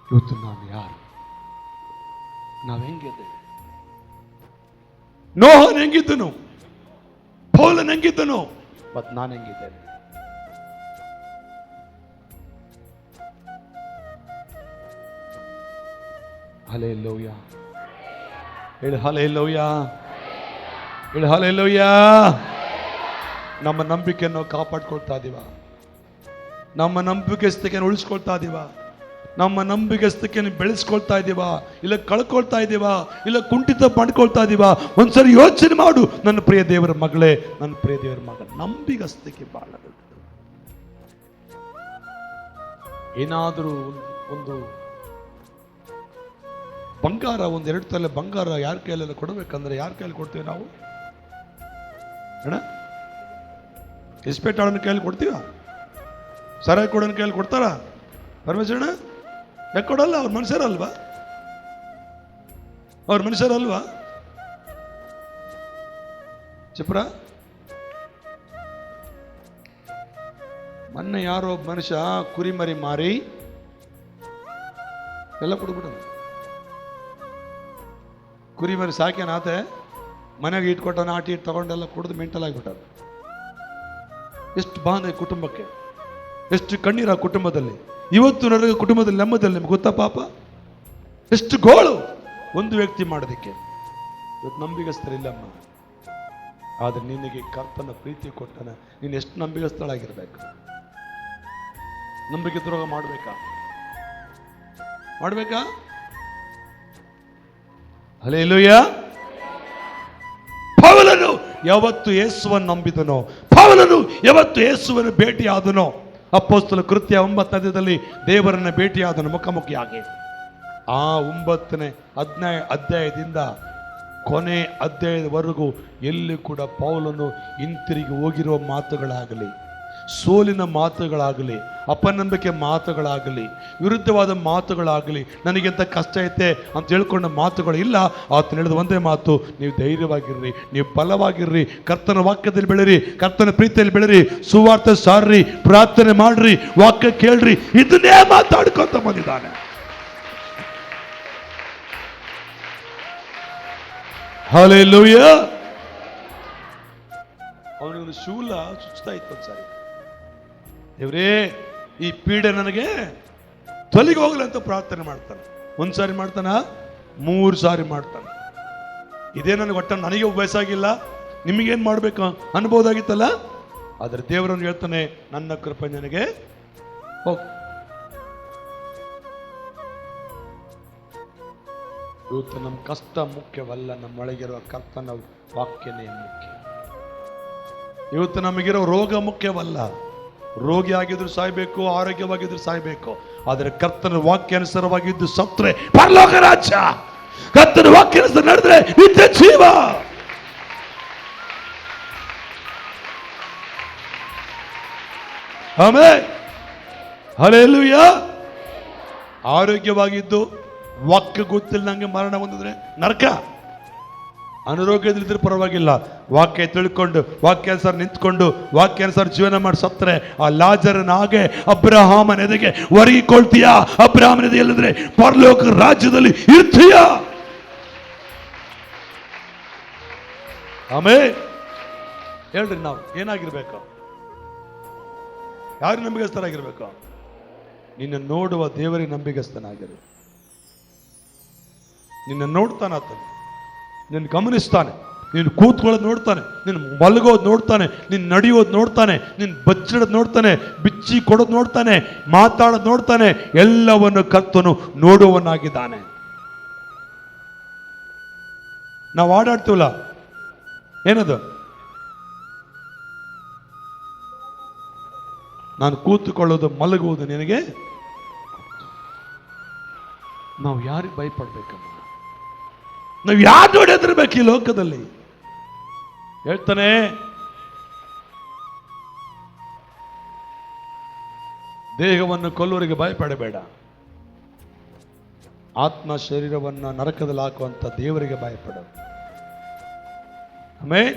ಇವತ್ತು ನಾನು ಯಾರು? ನಾವು ಹೆಂಗಿದ್ದೇವೆ? ನೋಹನ್ ಹೆಂಗಿದ್ದನು? ಪೌಲನ್ ಹೆಂಗಿದ್ದನು? ಮತ್ತು ನಾನು ಹೆಂಗಿದ್ದೇನೆ? ಹಲ್ಲೆಲೂಯಾ, ಹೇಳಿ ಹಲ್ಲೆಲೂಯಾ, ಹೇಳಿ ಹಲ್ಲೆಲೂಯಾ. ನಮ್ಮ ನಂಬಿಕೆಯನ್ನು ಕಾಪಾಡ್ಕೊಳ್ತಾ ಇದೀವ? ನಮ್ಮ ನಂಬಿಕೆಸ್ತಕೆಯನ್ನು ಉಳಿಸ್ಕೊಳ್ತಾ ಇದೀವ? ನಮ್ಮ ನಂಬಿಕೆಸ್ತಕೆಯನ್ನು ಬೆಳೆಸ್ಕೊಳ್ತಾ ಇದೀವ? ಇಲ್ಲ ಕಳ್ಕೊಳ್ತಾ ಇದೀವ? ಇಲ್ಲ ಕುಂಠಿತ ಮಾಡ್ಕೊಳ್ತಾ ಇದೀವ? ಒಂದ್ಸರಿ ಯೋಚನೆ ಮಾಡು ನನ್ನ ಪ್ರಿಯ ದೇವರ ಮಗಳೇ, ನನ್ನ ಪ್ರಿಯ ದೇವರ ಮಗ. ನಂಬಿಗಸ್ತಕ್ಕೆ ಬಹಳ ದೊಡ್ಡದು. ಏನಾದರೂ ಒಂದು ಬಂಗಾರ, 1-2 ತೊಲೆ ಬಂಗಾರ ಯಾರ ಕೈಯಲ್ಲೆಲ್ಲ ಕೊಡಬೇಕಂದ್ರೆ ಯಾರ ಕೈಯಲ್ಲಿ ಕೊಡ್ತೀವಿ ನಾವು? ಅಣ್ಣ, ಇಸ್ಪೇಟ್ ಆಳನ ಕೈಯಲ್ಲಿ ಕೊಡ್ತೀವ? ಸರಾಯಿ ಕೊಡೋನ ಕೈಯಲ್ಲಿ ಕೊಡ್ತಾರ? ಪರಮೇಶ್ವರಣ್ಣ ಯಾಕೆ ಕೊಡಲ್ಲ? ಅವ್ರ ಮನುಷ್ಯರಲ್ವಾ? ಅವ್ರ ಮನುಷ್ಯರಲ್ವಾ? ಚಿಪ್ರ ಮೊನ್ನೆ ಯಾರೋ ಒಬ್ಬ ಮನುಷ್ಯ ಕುರಿಮರಿ ಮಾರಿ ಎಲ್ಲ ಕೊಡ್ಬಿಟ್ಟು ಕುರಿಮರಿ ಸಾಕ್ಯಾನಾತೆ ಮನೆಗೆ ಇಟ್ಕೊಟ್ಟಾನ. ಆಟಿ ಇಟ್ಟು ತಗೊಂಡೆಲ್ಲ ಕುಡಿದು ಮೆಂಟಲ್ ಆಗಿಬಿಟ್ಟಾನ. ಎಷ್ಟು ಬಾಂಧ ಕುಟುಂಬಕ್ಕೆ, ಎಷ್ಟು ಕಣ್ಣೀರ ಕುಟುಂಬದಲ್ಲಿ. ಇವತ್ತು ನನಗೆ ಕುಟುಂಬದಲ್ಲಿ ನೆಮ್ಮದಿಲ್ಲ. ನಿಮ್ಗೆ ಗೊತ್ತಾ ಪಾಪ? ಎಷ್ಟು ಗೋಳು ಒಂದು ವ್ಯಕ್ತಿ ಮಾಡೋದಕ್ಕೆ. ಇವತ್ತು ನಂಬಿಗಸ್ತರಿಲ್ಲಮ್ಮ. ಆದರೆ ನಿನಗೆ ಕರ್ತನ ಪ್ರೀತಿ ಕೊಟ್ಟನ. ನೀನು ಎಷ್ಟು ನಂಬಿಗಸ್ತಳಾಗಿರ್ಬೇಕು. ನಂಬಿಕೆ ದ್ರೋಹ ಮಾಡ್ಬೇಕಾ? ಹಲ್ಲೆಲೂಯಾ. ಪೌಲನು ಯಾವತ್ತು ಯೇಸುವನ್ನು ನಂಬಿದನೋ, ಪೌಲನು ಯಾವತ್ತು ಯೇಸುವನ್ನು ಭೇಟಿಯಾದನೋ, ಅಪೊಸ್ತಲ ಕೃತ್ಯ 9ನೇ ದೇವರನ್ನ ಭೇಟಿಯಾದನು ಮುಖಾಮುಖಿಯಾಗಿ. ಆ 9ನೇ ಅಧ್ಯಾಯದಿಂದ ಕೊನೆ ಅಧ್ಯಾಯದವರೆಗೂ ಎಲ್ಲಿ ಕೂಡ ಪೌಲನು ಹಿಂತಿರುಗಿ ಹೋಗಿರುವ ಮಾತುಗಳಾಗಲಿ, ಸೋಲಿನ ಮಾತುಗಳಾಗಲಿ, ಅಪನಂಬಿಕೆ ಮಾತುಗಳಾಗಲಿ, ವಿರುದ್ಧವಾದ ಮಾತುಗಳಾಗಲಿ, ನನಗೆಂತ ಕಷ್ಟ ಐತೆ ಅಂತ ಹೇಳ್ಕೊಂಡ ಮಾತುಗಳು ಇಲ್ಲ. ಆತನು ಹೇಳಿದ ಒಂದೇ ಮಾತು, ನೀವು ಧೈರ್ಯವಾಗಿರ್ರಿ, ನೀವು ಬಲವಾಗಿರ್ರಿ, ಕರ್ತನ ವಾಕ್ಯದಲ್ಲಿ ಬೆಳಿರಿ, ಕರ್ತನ ಪ್ರೀತಿಯಲ್ಲಿ ಬೆಳಿರಿ, ಸುವಾರ್ತೆ ಸಾರ್ರಿ, ಪ್ರಾರ್ಥನೆ ಮಾಡ್ರಿ, ವಾಕ್ಯ ಕೇಳ್ರಿ. ಇದನ್ನೇ ಮಾತಾಡ್ಕೊಂತ ಬಂದಿದ್ದಾನೆ. ಹಲ್ಲೆಲೂಯಾ. ಅವನಿಗೆ ಶೂಲ ಚುಚ್ತಾ ಇತ್ತು ಒಂದ್ಸಾರಿ. ದೇವ್ರೇ, ಈ ಪೀಡೆ ನನಗೆ ತೊಲಗಿ ಹೋಗ್ಲಿ ಅಂತ ಪ್ರಾರ್ಥನೆ ಮಾಡ್ತಾನೆ. ಒಂದ್ಸಾರಿ ಮಾಡ್ತಾನ, 3 ಸಾರಿ ಮಾಡ್ತಾನೆ. ಇದೇ ನನಗೆ ಒಟ್ಟ ನನಗೆ ವಯಸ್ಸಾಗಿಲ್ಲ, ನಿಮಗೇನ್ ಮಾಡ್ಬೇಕು ಅನ್ಬೋದಾಗಿತ್ತಲ್ಲ. ಆದ್ರೆ ದೇವರನ್ನು ಹೇಳ್ತಾನೆ, ನನ್ನ ಕೃಪೆ ನನಗೆ ಹೋಗ್. ಇವತ್ತು ನಮ್ಮ ಕಷ್ಟ ಮುಖ್ಯವಲ್ಲ, ನಮ್ಮೊಳಗಿರುವ ಕರ್ತನ ವಾಕ್ಯನೇ ಮುಖ್ಯ. ಇವತ್ತು ನಮಗಿರೋ ರೋಗ ಮುಖ್ಯವಲ್ಲ. ರೋಗಿ ಆಗಿದ್ರು ಸಾಯ್ಬೇಕು, ಆರೋಗ್ಯವಾಗಿದ್ರು ಸಾಯ್ಬೇಕು. ಆದರೆ ಕರ್ತನ ವಾಕ್ಯಾನುಸಾರವಾಗಿದ್ದು ಸತ್ರೆ ಪರಲೋಕ ರಾಜ್ಯ. ಕರ್ತನ ವಾಕ್ಯಾನುಸಾರ ನಡೆದ್ರೆ ನಿತ್ಯ ಜೀವ. Amen, hallelujah. ಆರೋಗ್ಯವಾಗಿದ್ದು ವಾಕ್ಯ ಗೊತ್ತಿಲ್ಲ ನಂಗೆ ಮರಣ ಹೊಂದಿದ್ರೆ ನರಕ. ಅನಾರೋಗ್ಯದಲ್ಲಿದ್ರೆ ಪರವಾಗಿಲ್ಲ, ವಾಕ್ಯ ತಿಳ್ಕೊಂಡು ವಾಕ್ಯಾನುಸಾರ ನಿಂತ್ಕೊಂಡು ವಾಕ್ಯಾನುಸಾರ ಜೀವನ ಮಾಡಿ ಸತ್ತರೆ ಆ ಲಾಜರನ ಹಾಗೆ ಅಬ್ರಹಾಮನ ಎದೆಗೆ ಒರಗಿಕೊಳ್ತೀಯಾ? ಅಬ್ರಹಾಮನ ಎದೆ ಇಲ್ಲದ್ರೆ ಪರಲೋಕ ರಾಜ್ಯದಲ್ಲಿ ಇರ್ತೀಯ. ಆಮೇಲೆ ಹೇಳ್ರಿ, ನಾವು ಏನಾಗಿರ್ಬೇಕು? ಯಾರು ನಂಬಿಗಸ್ತರಾಗಿರ್ಬೇಕು? ನಿನ್ನ ನೋಡುವ ದೇವರಿಗೆ ನಂಬಿಗಸ್ತನಾಗಿರು. ನಿನ್ನ ನೋಡ್ತಾನೆ ಆತನು, ನಿನ್ನ ಗಮನಿಸ್ತಾನೆ, ನೀನು ಕೂತ್ಕೊಳ್ಳೋದು ನೋಡ್ತಾನೆ, ನೀನು ಮಲಗೋದು ನೋಡ್ತಾನೆ, ನೀನು ನಡೆಯೋದು ನೋಡ್ತಾನೆ, ನೀನು ಬಚ್ಚಿಡೋದು ನೋಡ್ತಾನೆ, ಬಿಚ್ಚಿ ಕೊಡೋದು ನೋಡ್ತಾನೆ, ಮಾತಾಡೋದು ನೋಡ್ತಾನೆ. ಎಲ್ಲವನ್ನು ಕರ್ತನು ನೋಡುವವನಾಗಿದ್ದಾನೆ. ನಾವು ಆಡಾಡ್ತೀವಲ್ಲ, ಏನದು? ನಾನು ಕೂತುಕೊಳ್ಳೋದು ಮಲಗುವುದು ನಿನಗೆ. ನಾವು ಯಾರಿಗೆ ಭಯಪಡ್ಬೇಕಮ್ಮ? ನಾವು ಯಾರು ನೋಡಿ ಹೆದರ್ಬೇಕು ಈ ಲೋಕದಲ್ಲಿ? ಹೇಳ್ತಾನೆ, ದೇಹವನ್ನು ಕೊಲ್ಲುವರಿಗೆ ಭಯಪಡಬೇಡ, ಆತ್ಮ ಶರೀರವನ್ನು ನರಕದಲ್ಲಿ ಹಾಕುವಂತ ದೇವರಿಗೆ ಭಯಪಡು. ಆಮೇಲೆ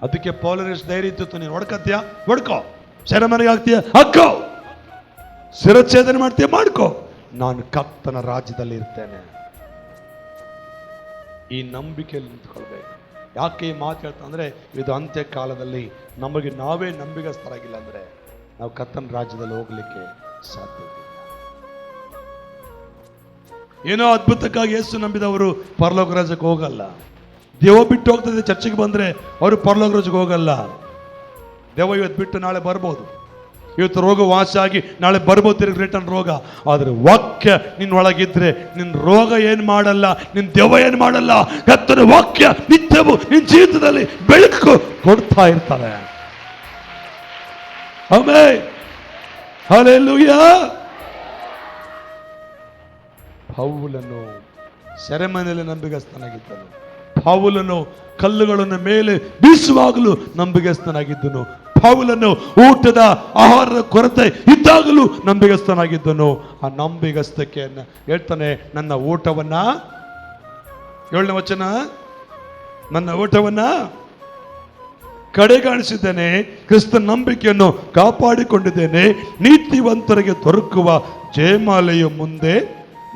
ಅದಕ್ಕೆ ಪೌಲನಿಗೆ ಧೈರ್ಯ ಇತ್ತು, ನೀನು ಹೊಡ್ಕತ್ತೀಯ ಹೊಡ್ಕೋ, ಸೆರೆಮನೆಗೆ ಹಾಕ್ತೀಯ ಹಾಕೋ, ಶಿರಚ್ಛೇದನ ಮಾಡ್ತೀಯ ಮಾಡ್ಕೋ, ನಾನು ಕರ್ತನ ರಾಜ್ಯದಲ್ಲಿ ಇರ್ತೇನೆ. ಈ ನಂಬಿಕೆಯಲ್ಲಿ ನಿಂತ್ಕೊಳ್ಬೇಕು. ಯಾಕೆ ಈ ಮಾತು ಹೇಳ್ತಾ ಅಂದ್ರೆ, ಇದು ಅಂತ್ಯ ಕಾಲದಲ್ಲಿ ನಮಗೆ ನಾವೇ ನಂಬಿಗಸ್ತರಾಗಿಲ್ಲ ಅಂದ್ರೆ ನಾವು ಕರ್ತನ ರಾಜ್ಯದಲ್ಲಿ ಹೋಗ್ಲಿಕ್ಕೆ ಸಾಧ್ಯವಿಲ್ಲ. ಏನೋ ಅದ್ಭುತಕ್ಕಾಗಿ ಯೇಸು ನಂಬಿದವರು ಪರಲೋಕ ರಾಜ್ಯಕ್ಕೆ ಹೋಗಲ್ಲ. ದೇವ ಬಿಟ್ಟು ಹೋಗ್ತದೆ, ಚರ್ಚೆಗೆ ಬಂದ್ರೆ ಅವರು ಪರಲೋಕ ರಾಜ್ಯಕ್ಕೆ ಹೋಗಲ್ಲ. ದೇವ ಇವತ್ತು ಬಿಟ್ಟು ನಾಳೆ ಬರ್ಬೋದು, ಇವತ್ತು ರೋಗ ವಾಸಿ ಆಗಿ ನಾಳೆ ಬರ್ಬೋದು ತಿರುಗಿ ರಿಟರ್ನ್ ರೋಗ. ಆದ್ರೆ ವಾಕ್ಯ ನಿನ್ನ ಒಳಗಿದ್ರೆ ನಿನ್ನ ರೋಗ ಏನ್ ಮಾಡಲ್ಲ, ನಿನ್ನ ದೆವ್ವ ಏನ್ ಮಾಡಲ್ಲ. ಕರ್ತನ ವಾಕ್ಯ ನಿತ್ಯವೂ ನಿನ್ನ ಜೀವಿತದಲ್ಲಿ ಬೆಳಕು ಕೊಡ್ತಾ ಇರ್ತಾರೆ. Amen, hallelujah. ಪೌಲನು ಸೆರೆಮನೆಯಲ್ಲಿ ನಂಬಿಗಸ್ತನಾಗಿದ್ದನು. ಪೌಲನು ಕಲ್ಲುಗಳನ್ನು ಮೇಲೆ ಬೀಸುವಾಗಲೂ ನಂಬಿಗಸ್ತನಾಗಿದ್ದನು. ಪೌಲನು ಊಟದ ಆಹಾರದ ಕೊರತೆ ಇದ್ದಾಗಲೂ ನಂಬಿಗಸ್ತನಾಗಿದ್ದನು. ಆ ನಂಬಿಗಸ್ತಕ್ಕೆ ಹೇಳ್ತಾನೆ, ನನ್ನ ಊಟವನ್ನ, 7ನೇ ವಚನ, ನನ್ನ ಊಟವನ್ನ ಕಡೆಗಾಣಿಸಿದ್ದೇನೆ, ಕ್ರಿಸ್ತನ ನಂಬಿಕೆಯನ್ನು ಕಾಪಾಡಿಕೊಂಡಿದ್ದೇನೆ, ನೀತಿವಂತರಿಗೆ ದೊರಕುವ ಜಯಮಾಲೆಯು ಮುಂದೆ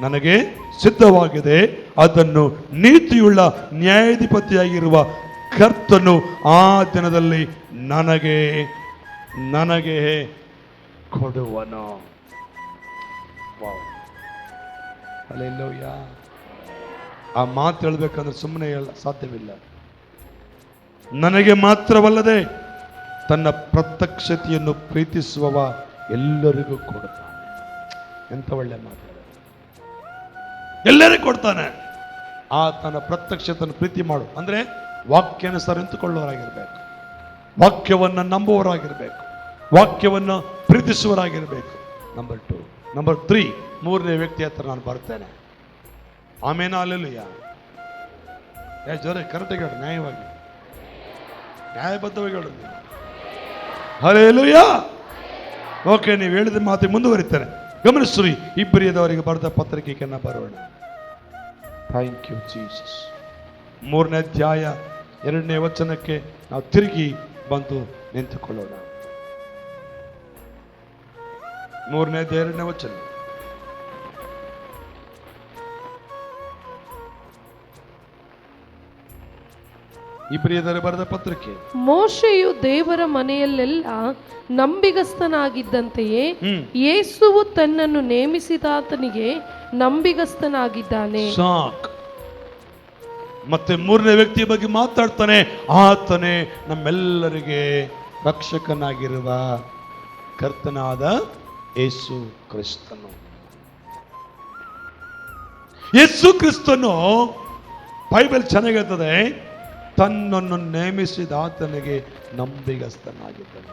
ನನಗೆ ಸಿದ್ಧವಾಗಿದೆ, ಅದನ್ನು ನೀತಿಯುಳ್ಳ ನ್ಯಾಯಾಧಿಪತಿಯಾಗಿರುವ ಕರ್ತನು ಆ ದಿನದಲ್ಲಿ ನನಗೆ ನನಗೆ ಕೊಡುವನು. ಹಲ್ಲೆಲೂಯಾ. ಆ ಮಾತು ಹೇಳ್ಬೇಕಂದ್ರೆ ಸುಮ್ಮನೆ ಸಾಧ್ಯವಿಲ್ಲ. ನನಗೆ ಮಾತ್ರವಲ್ಲದೆ ತನ್ನ ಪ್ರತ್ಯಕ್ಷತೆಯನ್ನು ಪ್ರೀತಿಸುವವ ಎಲ್ಲರಿಗೂ ಕೊಡುತ್ತಾನೆ. ಎಂತ ಒಳ್ಳೆ ಮಾತು! ಎಲ್ಲರಿಗೂ ಕೊಡ್ತಾನೆ. ಆ ತನ್ನ ಪ್ರತ್ಯಕ್ಷತೆಯನ್ನು ಪ್ರೀತಿ ಮಾಡು ಅಂದ್ರೆ ವಾಕ್ಯಾನುಸಾರ ನಿಂತುಕೊಳ್ಳುವವರಾಗಿರ್ಬೇಕು, ವಾಕ್ಯವನ್ನು ನಂಬುವವರಾಗಿರ್ಬೇಕು, ವಾಕ್ಯವನ್ನು ಪ್ರೀತಿಸುವವರಾಗಿರ್ಬೇಕು. ನಂಬರ್ 2. ನಂಬರ್ 3, 3ನೇ ವ್ಯಕ್ತಿ ಹತ್ರ ನಾನು ಬರ್ತೇನೆ. ಆಮೇಲೆ ಹಲ್ಲೆಲೂಯಾ. ಜೋರ ಕರೆಕ್ಟಾಗಿ ಹೇಳಿ, ನ್ಯಾಯವಾಗಿ ನ್ಯಾಯಬದ್ಧವಾಗಿ ಹೇಳಿ. ಹಲ್ಲೆಲೂಯಾ. ಓಕೆ, ನೀವು ಹೇಳಿದ ಮಾತಿಗೆ ಮುಂದುವರಿತಾರೆ. ಗಮನಿಸ್ರಿ, ಇಬ್ರಿಯದವರಿಗೆ ಬರೆದ ಪತ್ರಿಕೆಯನ್ನು ಬರೋಣ. Thank you Jesus. 3ನೇ ಅಧ್ಯಾಯ 2ನೇ ವಚನಕ್ಕೆ ನಾವು ತಿರುಗಿ ಬಂದು ನಿಂತುಕೊಳ್ಳೋಣ. 3ನೇ ಅಧ್ಯಾಯ 2ನೇ ವಚನ. ಇಬ್ರಿಯದವರಿಗೆ ಬರೆದ ಪತ್ರಿಕೆ.
ಮೋಶೆಯು ದೇವರ ಮನೆಯಲ್ಲೆಲ್ಲ ನಂಬಿಗಸ್ತನಾಗಿದ್ದಂತೆಯೇ ಯೇಸುವು ತನ್ನನ್ನು ನೇಮಿಸಿದಾತನಿಗೆ ನಂಬಿಗಸ್ತನಾಗಿದ್ದಾನೆ.
ಸಾಕ್. ಮತ್ತೆ 3ನೇ ವ್ಯಕ್ತಿಯ ಬಗ್ಗೆ ಮಾತಾಡ್ತಾನೆ. ಆತನೇ ನಮ್ಮೆಲ್ಲರಿಗೆ ರಕ್ಷಕನಾಗಿರುವ ಕರ್ತನಾದ ಯೇಸು ಕ್ರಿಸ್ತನು. ಯೇಸು ಕ್ರಿಸ್ತನು ಬೈಬಲ್ ಚೆನ್ನಾಗಿರ್ತದೆ, ತನ್ನನ್ನು ನೇಮಿಸಿದ ಆತನಿಗೆ ನಂಬಿಗಸ್ತನಾಗಿದ್ದಾನೆ.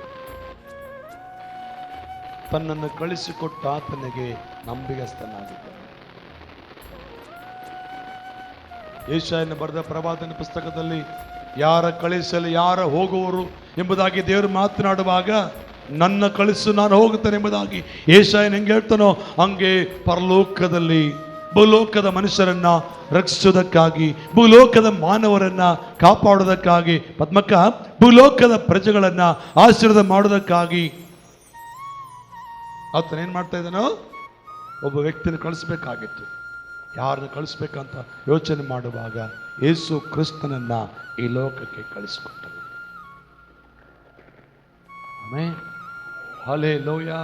ತನ್ನನ್ನು ಕಳಿಸಿಕೊಟ್ಟ ಆತನಿಗೆ ನಂಬಿಗಸ್ತನಾಗಿದ್ದಾನೆ. ಯೆಶಾಯನ ಬರೆದ ಪ್ರವಾದನ ಪುಸ್ತಕದಲ್ಲಿ ಯಾರ ಕಳಿಸಲು ಯಾರ ಹೋಗುವರು ಎಂಬುದಾಗಿ ದೇವರು ಮಾತನಾಡುವಾಗ, ನನ್ನ ಕಳಿಸು ನಾನು ಹೋಗುತ್ತೇನೆ ಎಂಬುದಾಗಿ ಯೆಶಾಯನ ಹೆಂಗೆ ಹೇಳ್ತಾನೋ ಹಂಗೆ ಪರಲೋಕದಲ್ಲಿ ಭೂಲೋಕದ ಮನುಷ್ಯರನ್ನ ರಕ್ಷಿಸುವುದಕ್ಕಾಗಿ, ಭೂಲೋಕದ ಮಾನವರನ್ನ ಕಾಪಾಡುವುದಕ್ಕಾಗಿ, ಪದ್ಮಕ್ಕ ಭೂಲೋಕದ ಪ್ರಜೆಗಳನ್ನ ಆಶೀರ್ವಾದ ಮಾಡುವುದಕ್ಕಾಗಿ ಆತನೇನ್ ಮಾಡ್ತಾ ಇದ್ದಾನೋ, ಒಬ್ಬ ವ್ಯಕ್ತಿನ ಕಳಿಸ್ಬೇಕಾಗಿತ್ತು. ಯಾರನ್ನ ಕಳಿಸ್ಬೇಕಂತ ಯೋಚನೆ ಮಾಡುವಾಗ ಯೇಸು ಕ್ರಿಸ್ತನನ್ನ ಈ ಲೋಕಕ್ಕೆ ಕಳಿಸಿಕೊಟ್ಟನು. ಆಮೆನ್. ಹಲ್ಲೆಲೂಯಾ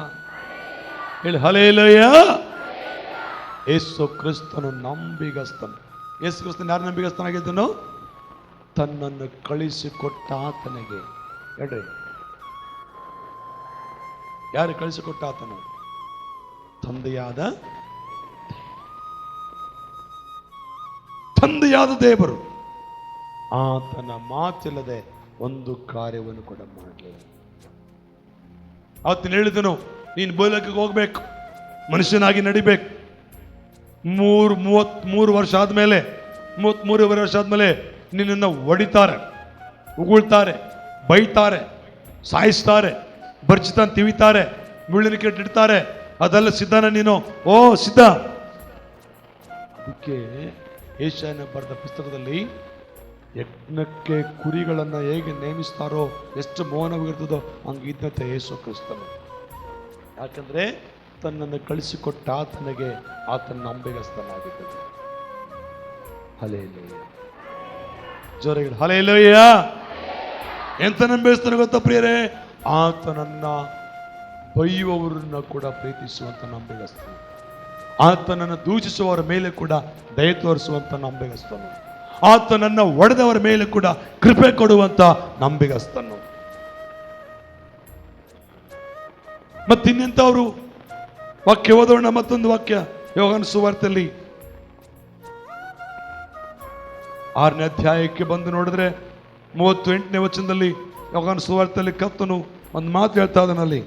ಹೇಳಿ, ಹಲ್ಲೆಲೂಯಾ. ಯೇಸು ಕ್ರಿಸ್ತನು ನಂಬಿಗಸ್ತನು. ಯೇಸು ಕ್ರಿಸ್ತನು ಯಾರು ನಂಬಿಗಸ್ತನಾಗಿದ್ದನು? ತನ್ನನ್ನು ಕಳಿಸಿಕೊಟ್ಟ ಆತನಿಗೆ. ಹೇಳ್ರಿ, ಯಾರು ಕಳಿಸಿಕೊಟ್ಟ ಆತನು? ತಂದೆಯಾದ ದೇವರು. ಆತನ ಮಾತಿಲ್ಲದೆ ಒಂದು ಕಾರ್ಯವನ್ನು ಕೂಡ ಮಾಡಲಿಲ್ಲ. ಆತನ ಹೇಳಿದನು, ನೀನು ಭೂಲೋಕಕ್ಕೆ ಹೋಗ್ಬೇಕು, ಮನುಷ್ಯನಾಗಿ ನಡಿಬೇಕು. 33 ವರ್ಷ ಆದ್ಮೇಲೆ, 33 ವರ್ಷ ಆದ್ಮೇಲೆ ನಿನ್ನನ್ನು ಹೊಡಿತಾರೆ, ಉಗುಳ್ತಾರೆ, ಬೈತಾರೆ, ಸಾಯಿಸ್ತಾರೆ, ಬರ್ಚಿತ ತಿವಿತಾರೆ, ಮುಳ್ಳಿನ ಕೆಟ್ಟಿಡ್ತಾರೆ. ಅದೆಲ್ಲ ಸಿದ್ಧನ ನೀನು? ಓ ಸಿದ್ಧ. ಅದಕ್ಕೆ ಯೆಶಾಯನ ಬರೆದ ಪುಸ್ತಕದಲ್ಲಿ ಯಜ್ಞಕ್ಕೆ ಕುರಿಗಳನ್ನು ಹೇಗೆ ನೇಮಿಸ್ತಾರೋ, ಎಷ್ಟು ಮೌನವಾಗಿರ್ತದೋ ಹಂಗಿದ್ದಂತೆ ಯೇಸು ಕ್ರಿಸ್ತನು. ಯಾಕಂದ್ರೆ ತನ್ನನ್ನು ಕಳಿಸಿಕೊಟ್ಟ ಆತನಿಗೆ ಆತನ ನಂಬಿಗಸ್ತನಾಗಿದ್ದನು. ಹಲ್ಲೆಲೂಯಾ. ಜೋರಾಗಿ ಹಲ್ಲೆಲೂಯಾ. ಎಂತ ನಂಬಿಗಸ್ತನ ಗೊತ್ತಾ ಪ್ರಿಯರೇ? ಆತನನ್ನ ಬೈಯುವವರನ್ನ ಕೂಡ ಪ್ರೀತಿಸುವಂತ ನಂಬಿಗಸ್ತನು. ಆತನನ್ನು ದೂಷಿಸುವವರ ಮೇಲೆ ಕೂಡ ದಯೆ ತೋರಿಸುವಂತ ನಂಬಿಗಸ್ತನು. ಆತನನ್ನ ಒಡೆದವರ ಮೇಲೆ ಕೂಡ ಕೃಪೆ ಕೊಡುವಂತ ನಂಬಿಗಸ್ತನು. ಮತ್ತಿನ್ನೆಂಥವರು ವಾಕ್ಯ ಓದೋಣ. ಮತ್ತೊಂದು ವಾಕ್ಯ ಯೋಹಾನ ಸುವಾರ್ತೆಯಲ್ಲಿ 6ನೇ ಅಧ್ಯಾಯಕ್ಕೆ ಬಂದು ನೋಡಿದ್ರೆ 38ನೇ ವಚನದಲ್ಲಿ ಯೋಹಾನ ಸುವಾರ್ತೆಯಲ್ಲಿ ಕರ್ತನು ಒಂದು ಮಾತು ಹೇಳ್ತಾ ಅದನಲ್ಲಿ,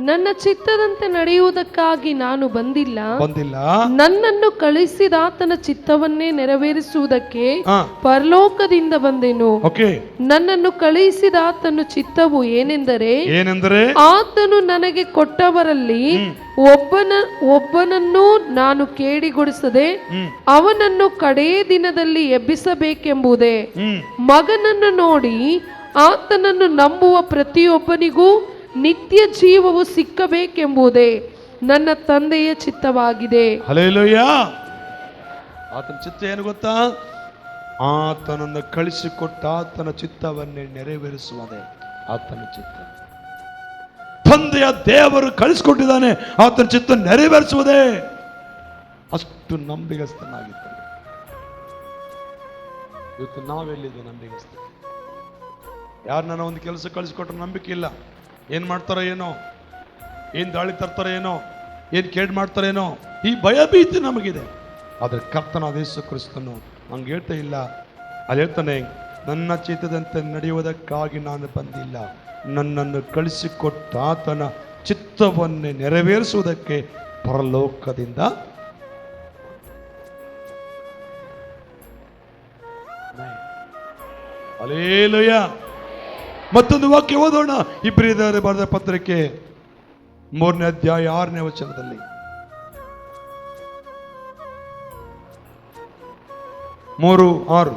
ನನ್ನ ಚಿತ್ತದಂತೆ ನಡೆಯುವುದಕ್ಕಾಗಿ ನಾನು ಬಂದಿಲ್ಲ, ನನ್ನನ್ನು ಕಳಿಸಿದಾತನ ಚಿತ್ತವನ್ನೇ ನೆರವೇರಿಸುವುದಕ್ಕೆ ಪರಲೋಕದಿಂದ ಬಂದೆನು. ನನ್ನನ್ನು ಕಳಿಸಿದಾತನ ಚಿತ್ತವು ಏನೆಂದರೆ, ಆತನು ನನಗೆ ಕೊಟ್ಟವರಲ್ಲಿ ಒಬ್ಬನನ್ನು ನಾನು ಕೇಡಿಗೊಳಿಸದೆ ಅವನನ್ನು ಕಡೇ ದಿನದಲ್ಲಿ ಎಬ್ಬಿಸಬೇಕೆಂಬುದೇ. ಮಗನನ್ನು ನೋಡಿ ಆತನನ್ನು ನಂಬುವ ಪ್ರತಿಯೊಬ್ಬನಿಗೂ ನಿತ್ಯ ಜೀವವು ಸಿಕ್ಕಬೇಕೆಂಬುದೇ ನನ್ನ ತಂದೆಯ ಚಿತ್ತವಾಗಿದೆ.
ಹಲ್ಲೆಲೂಯಾ. ಆತನ ಚಿತ್ತ ಏನು ಗೊತ್ತಾ? ಆತನನ್ನು ಕಳಿಸಿಕೊಟ್ಟ ಆತನ ಚಿತ್ತವನ್ನೇ ನೆರವೇರಿಸುವುದೇ ಆತನ ಚಿತ್ತ. ತಂದೆಯ ದೇವರು ಕಳಿಸಿಕೊಟ್ಟಿದ್ದಾನೆ, ಆತನ ಚಿತ್ತ ನೆರವೇರಿಸುವುದೇ. ಅಷ್ಟು ನಂಬಿಗಸ್ತನಾಗಿದ್ದಾನೆ. ಇವತ್ತು ನಾವೆಲ್ಲಿದ್ದು ನಂಬಿಗಸ್ತ? ಯಾರನ್ನ ಒಂದು ಕೆಲಸ ಕಳಿಸಿಕೊಟ್ರೆ ನಂಬಿಕೆ ಇಲ್ಲ. ಏನ್ ಮಾಡ್ತಾರೋ ಏನೋ, ಏನ್ ದಾಳಿ ತರ್ತಾರೋ ಏನೋ, ಏನ್ ಕೇಡ್ ಮಾಡ್ತಾರೇನೋ, ಈ ಭಯ ಭೀತಿ ನಮಗಿದೆ. ಆದ್ರೆ ಕರ್ತನಾದ ಯೇಸು ಕ್ರಿಸ್ತನು ಹಂಗೆ ಹೇಳ್ತಾ ಇಲ್ಲ. ಅಲ್ಲಿ ಹೇಳ್ತಾನೆ, ನನ್ನ ಚಿತ್ತದಂತೆ ನಡೆಯುವುದಕ್ಕಾಗಿ ನಾನು ಬಂದಿಲ್ಲ, ನನ್ನನ್ನು ಕಳಿಸಿಕೊಟ್ಟ ಆತನ ಚಿತ್ತವನ್ನೇ ನೆರವೇರಿಸುವುದಕ್ಕೆ ಪರಲೋಕದಿಂದ. ಹಲ್ಲೇಲೂಯ. ಮತ್ತೊಂದು ವಾಕ್ಯ ಓದೋಣ. ಇಬ್ರಿಯರಿಗೆ ಬರೆದ ಪತ್ರಿಕೆ 3ನೇ ಅಧ್ಯಾಯ 6ನೇ ವಚನದಲ್ಲಿ 3:6.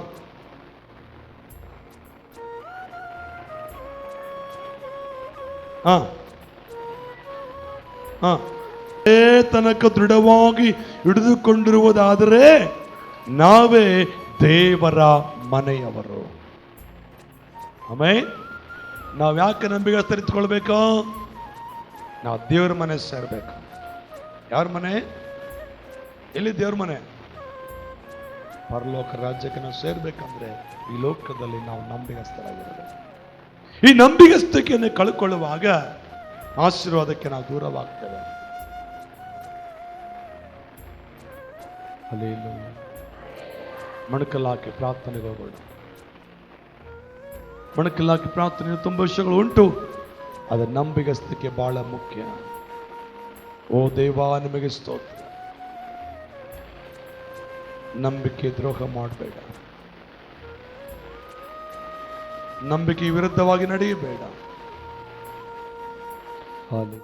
ತನಕ ದೃಢವಾಗಿ ಹಿಡಿದುಕೊಂಡಿರುವುದಾದರೆ ನಾವೇ ದೇವರ ಮನೆಯವರು. ಆಮೇಲೆ ನಾವು ಯಾಕೆ ನಂಬಿಗಸ್ತರಿತ್ಕೊಳ್ಬೇಕು? ನಾವು ದೇವ್ರ ಮನೆ ಸೇರ್ಬೇಕು. ಯಾರ ಮನೆ? ಎಲ್ಲಿ ದೇವ್ರ ಮನೆ? ಪರಲೋಕ ರಾಜ್ಯಕ್ಕೆ ನಾವು ಸೇರ್ಬೇಕಂದ್ರೆ ಈ ಲೋಕದಲ್ಲಿ ನಾವು ನಂಬಿಗಸ್ತರಾಗಿರಬೇಕು. ಈ ನಂಬಿಗಸ್ತತೆಯನ್ನು ಕಳ್ಕೊಳ್ಳುವಾಗ ಆಶೀರ್ವಾದಕ್ಕೆ ನಾವು ದೂರವಾಗ್ತೇವೆ. ಹಲ್ಲೇಲೂಯ. ಮೊಣಕಲ್ಲಾಕಿ ಪ್ರಾರ್ಥನೆಗೆ ಹೋಗೋಣ. ಮೊಣಕಲ್ಲಾಕಿ ಪ್ರಾರ್ಥನೆ ತುಂಬ ವಿಷಯಗಳು ಉಂಟು. ಅದರ ನಂಬಿಗಸ್ತಕ್ಕೆ ಬಹಳ ಮುಖ್ಯ. ಓ ದೇವಾ, ನಿಮಗೆ ಸ್ತೋತ್ರ. ನಂಬಿಕೆ ದ್ರೋಹ ಮಾಡಬೇಡ. ನಂಬಿಕೆ ವಿರುದ್ಧವಾಗಿ ನಡೆಯಬೇಡ. ಹಾಲೆ